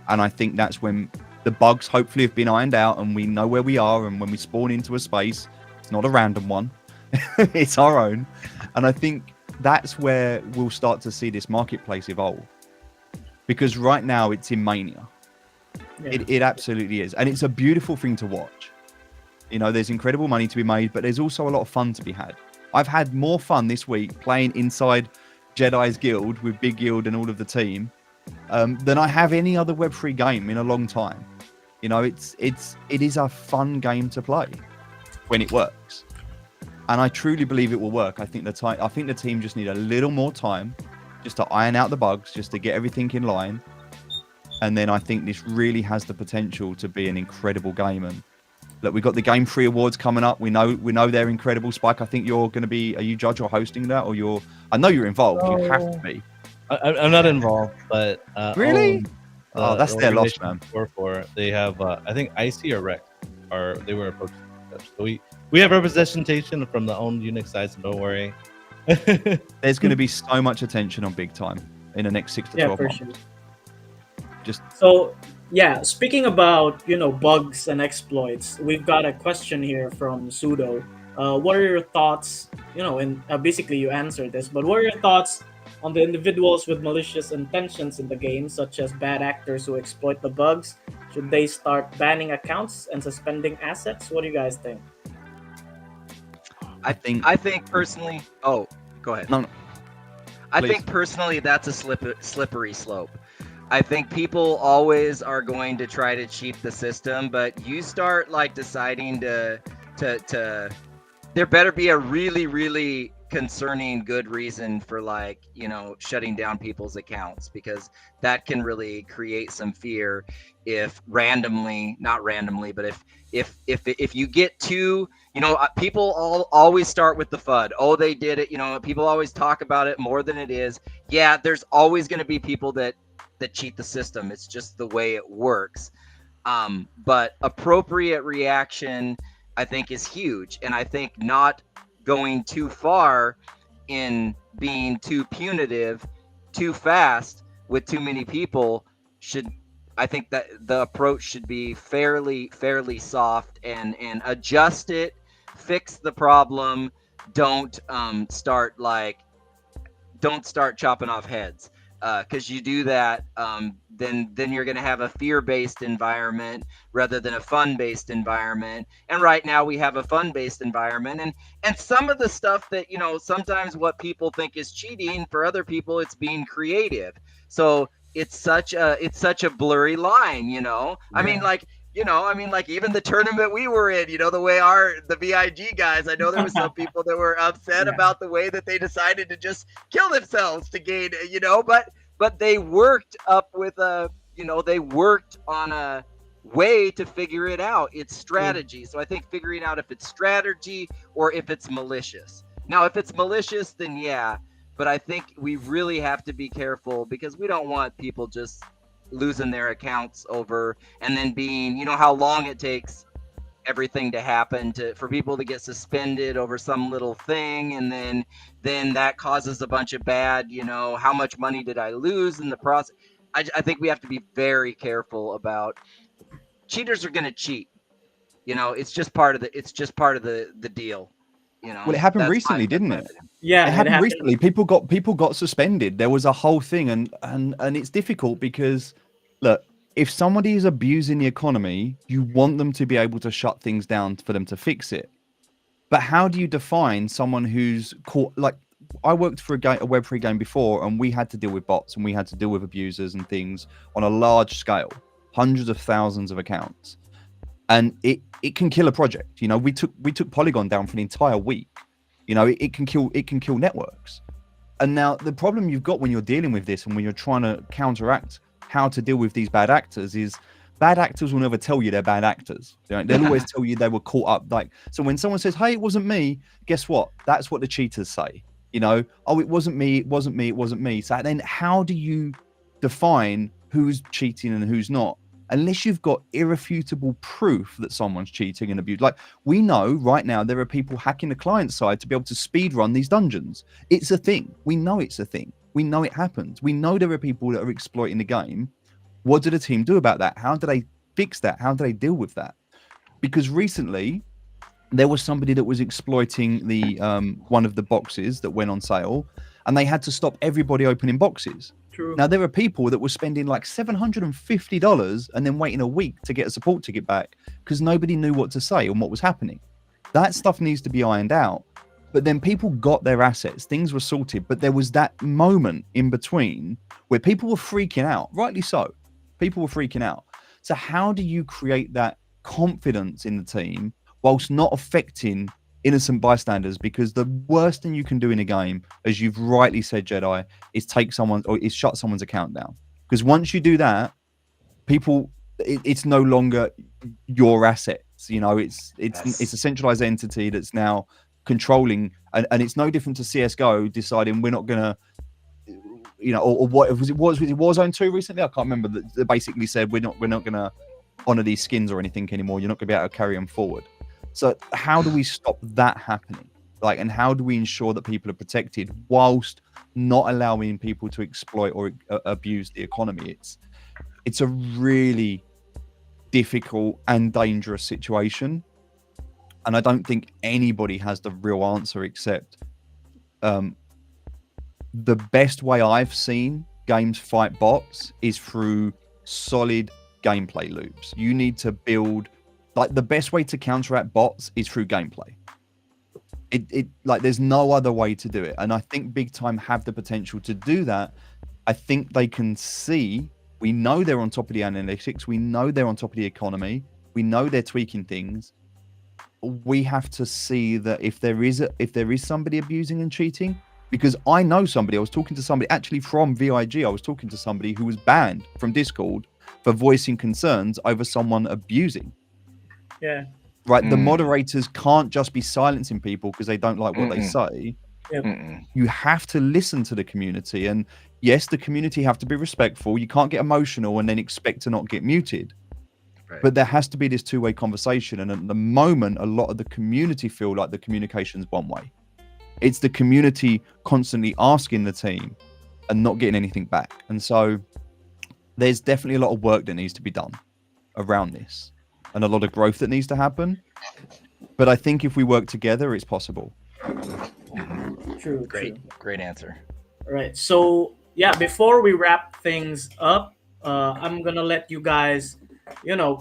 And I think that's when the bugs hopefully have been ironed out and we know where we are. And when we spawn into a space, it's not a random one, it's our own. And I think that's where we'll start to see this marketplace evolve, because right now it's in mania. It absolutely is, and it's a beautiful thing to watch. You know, there's incredible money to be made, but there's also a lot of fun to be had. I've had more fun this week playing inside Jedi's Guild with Big Guild and all of the team than I have any other Web3 game in a long time. You know, it is a fun game to play when it works. And I truly believe it will work. I think the team just need a little more time just to iron out the bugs, just to get everything in line. And then I think this really has the potential to be an incredible game. And look, we've got the Game 3 awards coming up. We know they're incredible. Spike, I think you're going to be, are you judge or hosting that? Or I know you're involved. You have to be. I'm not involved, but really? That's their loss, man. For they have, I think Icy or Rex they were approaching. So we have representation from the own Unix side, so don't worry. There's going to be so much attention on Big Time in the next 6 to 12 months. Sure. So speaking about bugs and exploits, we've got a question here from Sudo. What are your thoughts? And basically you answered this, but what are your thoughts on the individuals with malicious intentions in the game, such as bad actors who exploit the bugs? Should they start banning accounts and suspending assets? What do you guys think? I think personally. Oh, go ahead. No. I think personally that's a slippery slope. I think people always are going to try to cheat the system, but you start deciding to there better be a really, really concerning good reason for shutting down people's accounts, because that can really create some fear if not randomly, but if you get too, people always start with the FUD. Oh, they did it. People always talk about it more than it is. Yeah, there's always going to be people that cheat the system. It's just the way it works. But appropriate reaction, I think, is huge. And I think not going too far in being too punitive, too fast with too many people I think that the approach should be fairly soft and adjust it, fix the problem. Don't start chopping off heads. because you do that, then you're going to have a fear-based environment rather than a fun-based environment. And right now we have a fun-based environment, and some of the stuff that, you know, sometimes what people think is cheating, for other people it's being creative. So it's such a blurry line, you know. I mean, like, you know, I mean, like, even the tournament we were in, you know, the way the BIG guys, I know there were some people that were upset about the way that they decided to just kill themselves to gain, you know, but they worked up with they worked on a way to figure it out. It's strategy. So I think figuring out if it's strategy or if it's malicious. Now, if it's malicious, then yeah, but I think we really have to be careful, because we don't want people just losing their accounts over, and then being, you know, how long it takes everything to happen for people to get suspended over some little thing, and then that causes a bunch of bad, you know, how much money did I lose in the process. I think we have to be very careful about, cheaters are going to cheat, you know, it's just part of the deal, you know. Well, it happened recently, didn't it? Yeah, it happened recently. People got suspended. There was a whole thing, and it's difficult because, look, if somebody is abusing the economy, you want them to be able to shut things down for them to fix it. But how do you define someone who's caught? Like, I worked for a Web3 game before, and we had to deal with bots, and we had to deal with abusers and things on a large scale, hundreds of thousands of accounts, and it can kill a project. You know, we took Polygon down for an entire week. You know, it can kill networks. And now the problem you've got when you're dealing with this, and when you're trying to counteract how to deal with these bad actors, is bad actors will never tell you they're bad actors. They'll always tell you they were caught up. Like, so when someone says, "Hey, it wasn't me," guess what? That's what the cheaters say. You know, "Oh, it wasn't me. It wasn't me. It wasn't me." So then, how do you define who's cheating and who's not? Unless you've got irrefutable proof that someone's cheating and abused. Like, we know right now there are people hacking the client side to be able to speed run these dungeons. It's a thing. We know it's a thing. We know it happens. We know there are people that are exploiting the game. What did the team do about that? How do they fix that? How do they deal with that? Because recently there was somebody that was exploiting the one of the boxes that went on sale, and they had to stop everybody opening boxes. True. Now, there are people that were spending like $750 and then waiting a week to get a support ticket back because nobody knew what to say and what was happening. That stuff needs to be ironed out. But then people got their assets, things were sorted, but there was that moment in between where people were freaking out, rightly so. People were freaking out. So how do you create that confidence in the team whilst not affecting innocent bystanders? Because the worst thing you can do in a game, as you've rightly said, Jedi, is shut someone's account down. Because once you do that, people, it's no longer your assets. You know, it's a centralized entity that's now controlling, and it's no different to CS:GO deciding we're not gonna, you know, or what was it Warzone 2 recently? I can't remember. That basically said we're not gonna honor these skins or anything anymore. You're not gonna be able to carry them forward. So how do we stop that happening? Like, and how do we ensure that people are protected whilst not allowing people to exploit or abuse the economy? It's a really difficult and dangerous situation. And I don't think anybody has the real answer, except the best way I've seen games fight bots is through solid gameplay loops. You need to build, like, the best way to counteract bots is through gameplay. It like, there's no other way to do it. And I think Big Time have the potential to do that. I think they can see, we know they're on top of the analytics. We know they're on top of the economy. We know they're tweaking things. We have to see that if there is somebody abusing and cheating, because I know somebody, I was talking to somebody actually from VIG, I was talking to somebody who was banned from Discord for voicing concerns over someone abusing. Yeah. Right. The moderators can't just be silencing people because they don't like what they say. Yep. You have to listen to the community. And yes, the community have to be respectful. You can't get emotional and then expect to not get muted. Right. But there has to be this two-way conversation. And at the moment, a lot of the community feel like the communication's one way. It's the community constantly asking the team and not getting anything back. And so there's definitely a lot of work that needs to be done around this and a lot of growth that needs to happen. But I think if we work together, it's possible. True. Great answer. All right. So yeah, before we wrap things up, I'm gonna let you guys,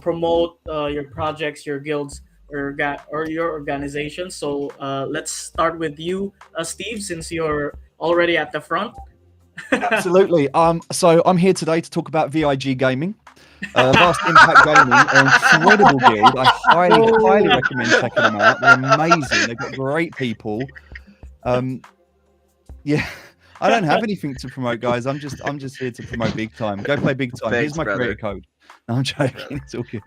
promote your projects, your guilds, or your organization. So let's start with you, Steve, since you're already at the front. Absolutely. So I'm here today to talk about VIG Gaming. Vast Impact Gaming, an incredible guild. I highly recommend checking them out. They're amazing. They've got great people. Yeah, I don't have anything to promote, guys. I'm just here to promote Big Time. Go play Big Time. Thanks, Here's my brother. creator code. No, I'm joking. It's all good.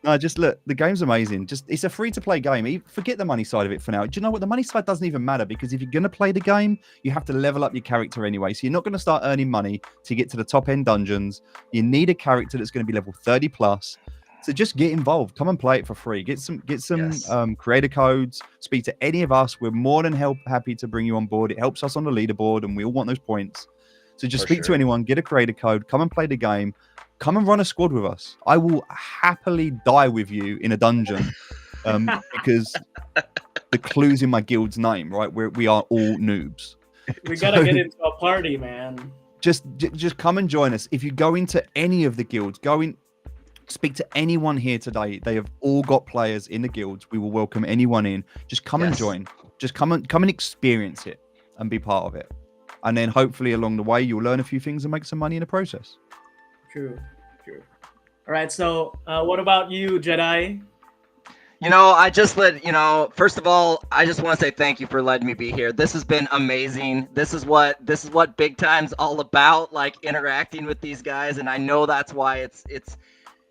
No, just look. The game's amazing. It's a free-to-play game. Forget the money side of it for now. Do you know what? The money side doesn't even matter, because if you're going to play the game, you have to level up your character anyway. So you're not going to start earning money to get to the top-end dungeons. You need a character that's going to be level 30 plus. So just get involved. Come and play it for free. Get some Yes. creator codes. Speak to any of us. We're more than happy to bring you on board. It helps us on the leaderboard, and we all want those points. So just For speak to sure. anyone. Get a creator code. Come and play the game. Come and run a squad with us. I will happily die with you in a dungeon, because the clue's in my guild's name, right? We are all noobs. We gotta get into a party, man. Just come and join us. If you go into any of the guilds, speak to anyone here today. They have all got players in the guilds. We will welcome anyone in. Just come and Yes. join. Just come and experience it and be part of it. And then hopefully along the way you'll learn a few things and make some money in the process. True. All right. So, what about you, Jedi? First of all, I just want to say thank you for letting me be here. This has been amazing. This is what Big Time's all about, like interacting with these guys. And I know that's why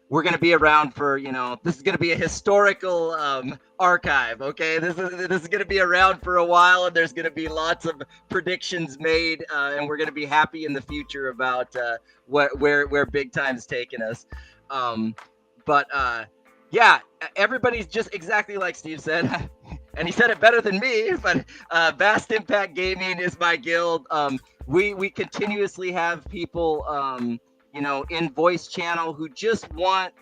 we're going to be around for, this is going to be a historical archive. Okay. This is going to be around for a while, and there's going to be lots of predictions made. And we're going to be happy in the future about where Big Time's taking us. Yeah, everybody's just exactly like Steve said, and he said it better than me, but Vast Impact Gaming is my guild. We continuously have people, in voice channel who just want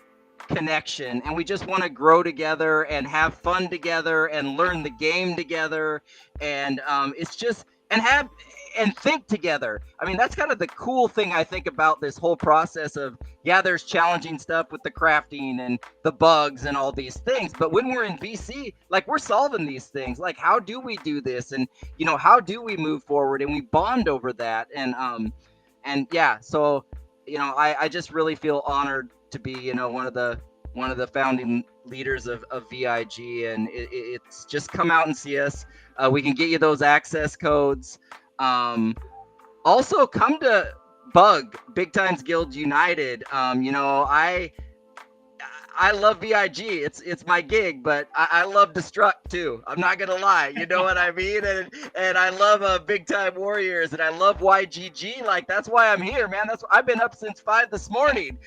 connection, and we just want to grow together and have fun together and learn the game together, and and think together. I mean, that's kind of the cool thing I think about this whole process of, yeah, there's challenging stuff with the crafting and the bugs and all these things, but when we're in VC, like, we're solving these things. Like, how do we do this? And, how do we move forward? And we bond over that. And yeah, so, I just really feel honored to be, one of the founding leaders of VIG, and it's just come out and see us. We can get you those access codes. Also come to Big Times Guild United. I love VIG. It's my gig, but I love Destruct too. I'm not gonna lie. You know what I mean? And I love Big Time Warriors, and I love YGG. Like, that's why I'm here, man. I've been up since 5 this morning,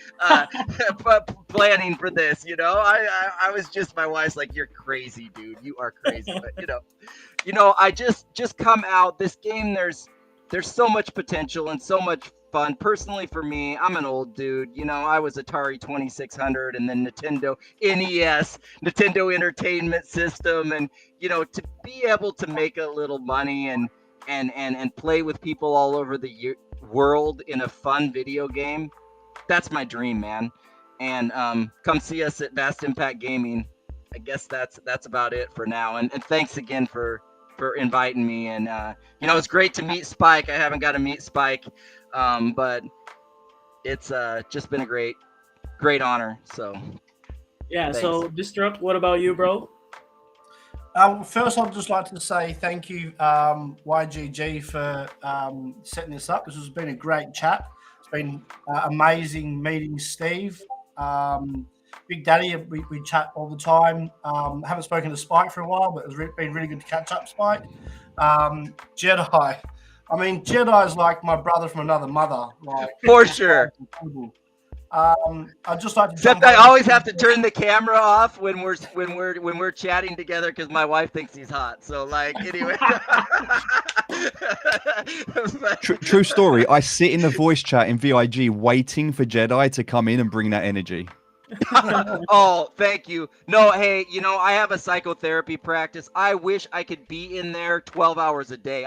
planning for this. I was just, my wife's like, "You're crazy, dude. You are crazy." But I just come out. This game, there's so much potential and so much fun. Personally, for me, I'm an old dude. I was Atari 2600 and then Nintendo NES, Nintendo Entertainment System, and to be able to make a little money and play with people all over the world in a fun video game, that's my dream, man. And come see us at Vast Impact Gaming. I guess that's about it for now. And thanks again for inviting me. And it's great to meet Spike. I haven't got to meet Spike, but it's just been a great honor. So Yeah. thanks. So, Destruct, what about you, bro? First, I'd just like to say thank you, YGG, for setting this up. This has been a great chat. It's been amazing meeting Steve. Big Daddy, we chat all the time. Haven't spoken to Spike for a while, but it's been really good to catch up, Spike. Jedi. I mean, Jedi's like my brother from another mother. Like, For sure. I'd just like to. Except I always have to turn the camera off when we're chatting together, because my wife thinks he's hot. So, like, anyway. True story. I sit in the voice chat in VIG waiting for Jedi to come in and bring that energy. Oh, thank you. No, hey, I have a psychotherapy practice. I wish I could be in there 12 hours a day.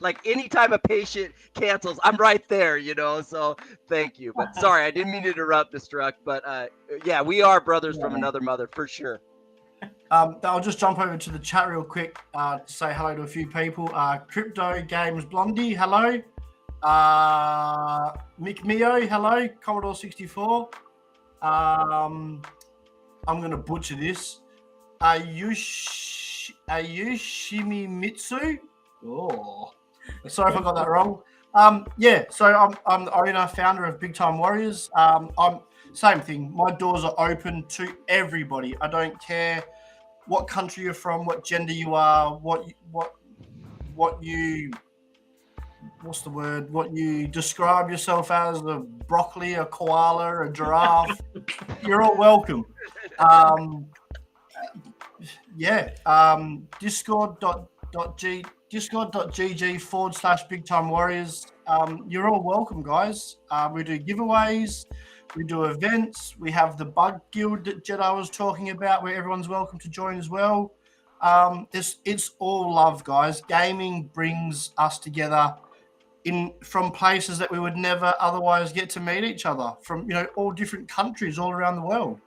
Like anytime a patient cancels, I'm right there, So thank you. But sorry, I didn't mean to interrupt, Destruct. But yeah, we are brothers from another mother for sure. I'll just jump over to the chat real quick to say hello to a few people. Crypto Games Blondie, hello. Mick Mio, hello. Commodore 64. I'm gonna butcher this. Ayushimimitsu. Oh, sorry if I got that wrong. Yeah. So I'm the owner, founder of Big Time Warriors. I'm same thing. My doors are open to everybody. I don't care what country you're from, what gender you are, what you describe yourself as, a broccoli, a koala, a giraffe. You're all welcome. Discord.gg/Big Time Warriors. You're all welcome, guys. We do giveaways. We do events. We have the Bug Guild that Jedi was talking about, where everyone's welcome to join as well. It's all love, guys. Gaming brings us together from places that we would never otherwise get to meet each other, from all different countries all around the world.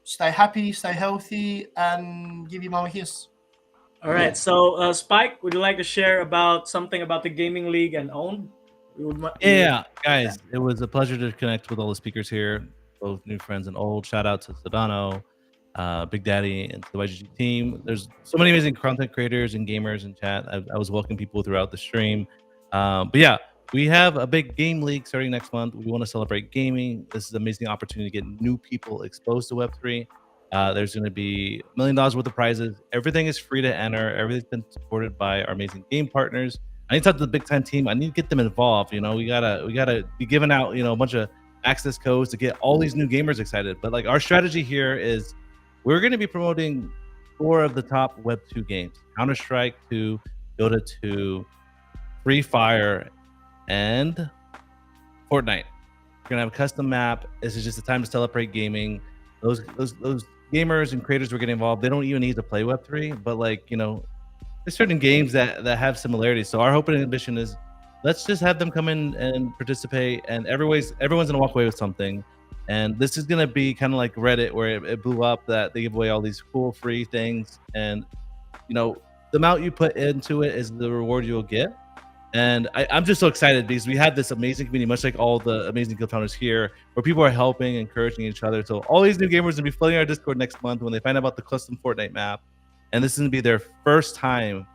Stay happy, stay healthy, and give your mom a kiss. All right. So, Spike, would you like to share about something about the gaming league and own? Yeah, guys, it was a pleasure to connect with all the speakers here, both new friends and old. Shout out to Sedano, Big Daddy, and to the YGG team. There's so many amazing content creators and gamers in chat. I was welcoming people throughout the stream. But yeah, we have a big game league starting next month. We want to celebrate gaming. This is an amazing opportunity to get new people exposed to Web3. There's going to be $1 million worth of prizes. Everything is free to enter. Everything's been supported by our amazing game partners. I need to talk to the Big Time team. I need to get them involved. We gotta be giving out a bunch of access codes to get all these new gamers excited. But like, our strategy here is we're going to be promoting 4 of the top Web 2 games: Counter-Strike 2, Dota 2, Free Fire, and Fortnite. We're gonna have a custom map. This is just a time to celebrate gaming. Those gamers and creators were getting involved. They don't even need to play Web3, but there's certain games that have similarities. So our hope and ambition is, let's just have them come in and participate, and everyone's gonna walk away with something. And this is gonna be kind of like Reddit, where it blew up, that they give away all these cool free things, and the amount you put into it is the reward you'll get. And I'm just so excited because we have this amazing community, much like all the amazing guild founders here, where people are helping, encouraging each other. So all these new gamers will be flooding our Discord next month when they find out about the custom Fortnite map. And this is going to be their first time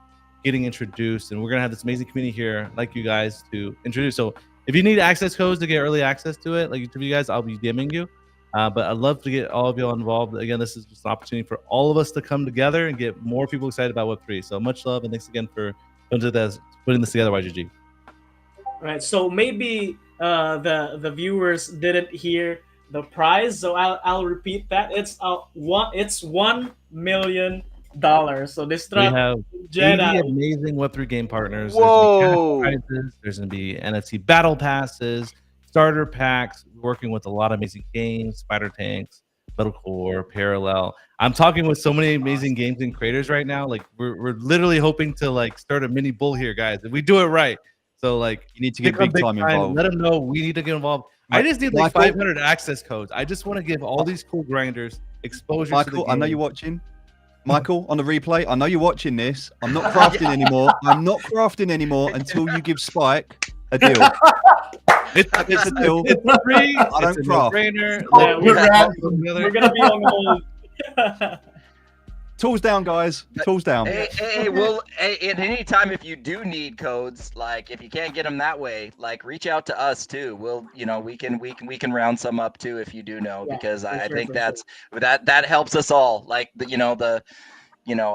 getting introduced. And we're going to have this amazing community here, like you guys, to introduce. So if you need access codes to get early access to it, like each of you guys, I'll be DMing you. But I'd love to get all of you all involved. Again, this is just an opportunity for all of us to come together and get more people excited about Web3. So much love, and thanks again for putting this together, YGG. Right. So maybe the viewers didn't hear the prize, so I'll repeat that. It's $1 million. So this we have Jedi amazing Web3 game partners. Whoa! There's gonna be NFT battle passes, starter packs. Working with a lot of amazing games: Spider Tanks, Metalcore, Parallel. I'm talking with so many amazing games and creators right now. Like we're literally hoping to start a mini bull here, guys. If we do it right. So you need to get Big Time involved. Let them know we need to get involved. I just need 500 access codes. I just want to give all these cool grinders exposure. Michael, I know you're watching. Michael, on the replay, I know you're watching this. I'm not crafting anymore. I'm not crafting anymore until you give Spike a deal. It's a deal. It's free. I don't craft. Yeah, we're gonna be on hold. Tools down, guys. Tools down. Well, at any time, if you do need codes, if you can't get them that way, reach out to us too. We'll, we can round some up too if you do know, because I think that helps us all. The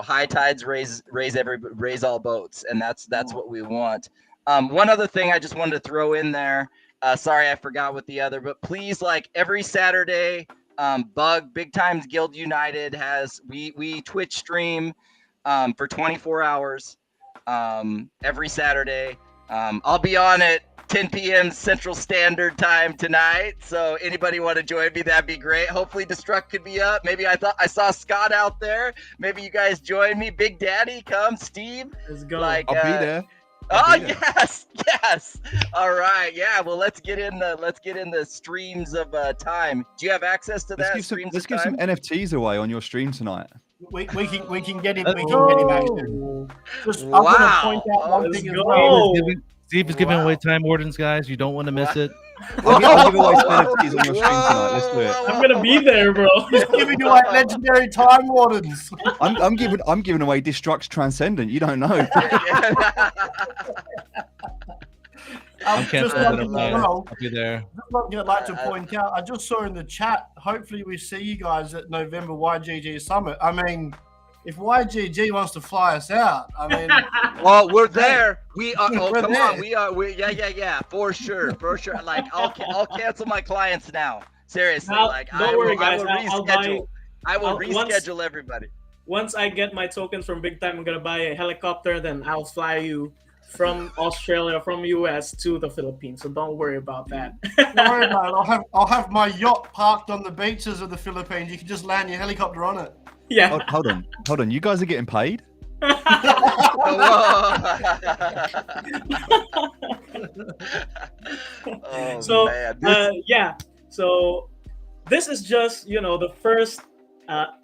high tides raise all boats, and that's what we want. One other thing I just wanted to throw in there. Sorry, I forgot what the other, but please, every Saturday. Big Times Guild United has we Twitch stream for 24 hours every Saturday. I'll be on it 10 p.m. Central Standard Time tonight. So anybody want to join me? That'd be great. Hopefully Destruct could be up. Maybe I saw Scott out there. Maybe you guys join me. Big Daddy, come. Steve. Let's go. I'll be there. Yes. All right. Yeah. Well, let's get in the streams of time. Do you have access to that? Let's give some NFTs away on your stream tonight. We can get him. We can Oh. get him out. Just, I'm Wow. gonna point out one Let's thing as go. well. Steve is giving away Time Wardens, guys. You don't want to miss it. I'll give away some NFTs on your stream tonight. Let's do it. I'm gonna be there, bro. Giving you like legendary Time Wardens. I'm giving away Destruct's Transcendent. You don't know. I'm Just canceling like it. as well, I'll be there. I'd like to point out, I just saw in the chat, hopefully we see you guys at November YGG Summit. I mean, if YGG wants to fly us out, I mean... Well, we're there. We are. Oh, We're come there. on. We are. Yeah. For sure. Like, I'll cancel my clients now. Seriously. Now, Like, don't worry, guys. I I'll will buy- reschedule. I will I'll- reschedule everybody. Once I get my tokens from Big Time, I'm gonna buy a helicopter. Then I'll fly you from Australia, from US to the Philippines. So don't worry about that. Don't worry about it. I'll have my yacht parked on the beaches of the Philippines. You can just land your helicopter on it. Yeah. Hold on. You guys are getting paid? Oh, So man. yeah, so this is just the first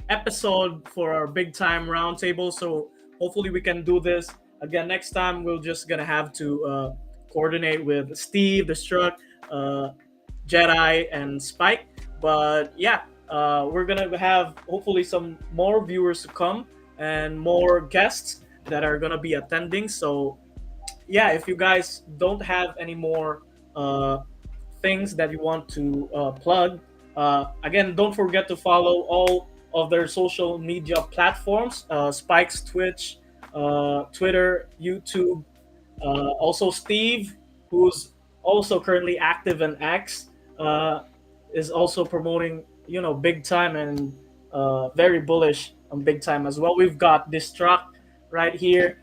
episode for our Big Time Roundtable. So hopefully we can do this again next time. We're just gonna have to coordinate with Steve, Destruct, Jedi, and Spike. But yeah, we're gonna have hopefully some more viewers to come and more guests that are gonna be attending. So yeah, if you guys don't have any more things that you want to plug, again, don't forget to follow all of their social media platforms, Spike's Twitch, Twitter, YouTube, also Steve, who's also currently active in X, is also promoting Big Time and very bullish on Big Time as well. We've got Destruct right here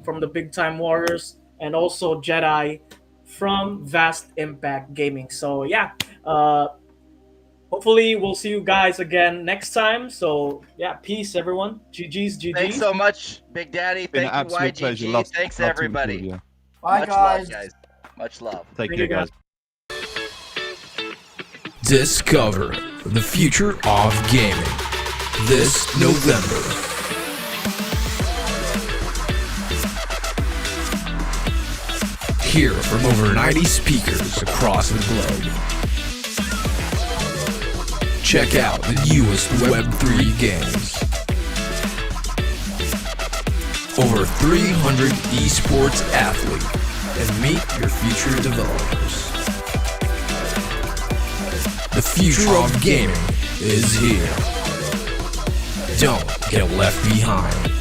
from the Big Time Warriors, and also Jedi from Vast Impact Gaming. So yeah, hopefully we'll see you guys again next time. So yeah, peace everyone. GG's. Thanks so much, Big Daddy. Been an Thank you, absolute pleasure. YGG. Thanks, love everybody. talking to you. Bye, Much guys. love, guys. Much love. Take Thank care, you, guys. guys. Discover the future of gaming this November. Hear from over 90 speakers across the globe. Check out the newest Web3 games. Over 300 esports athletes and meet your future developers. The future of gaming is here. Don't get left behind.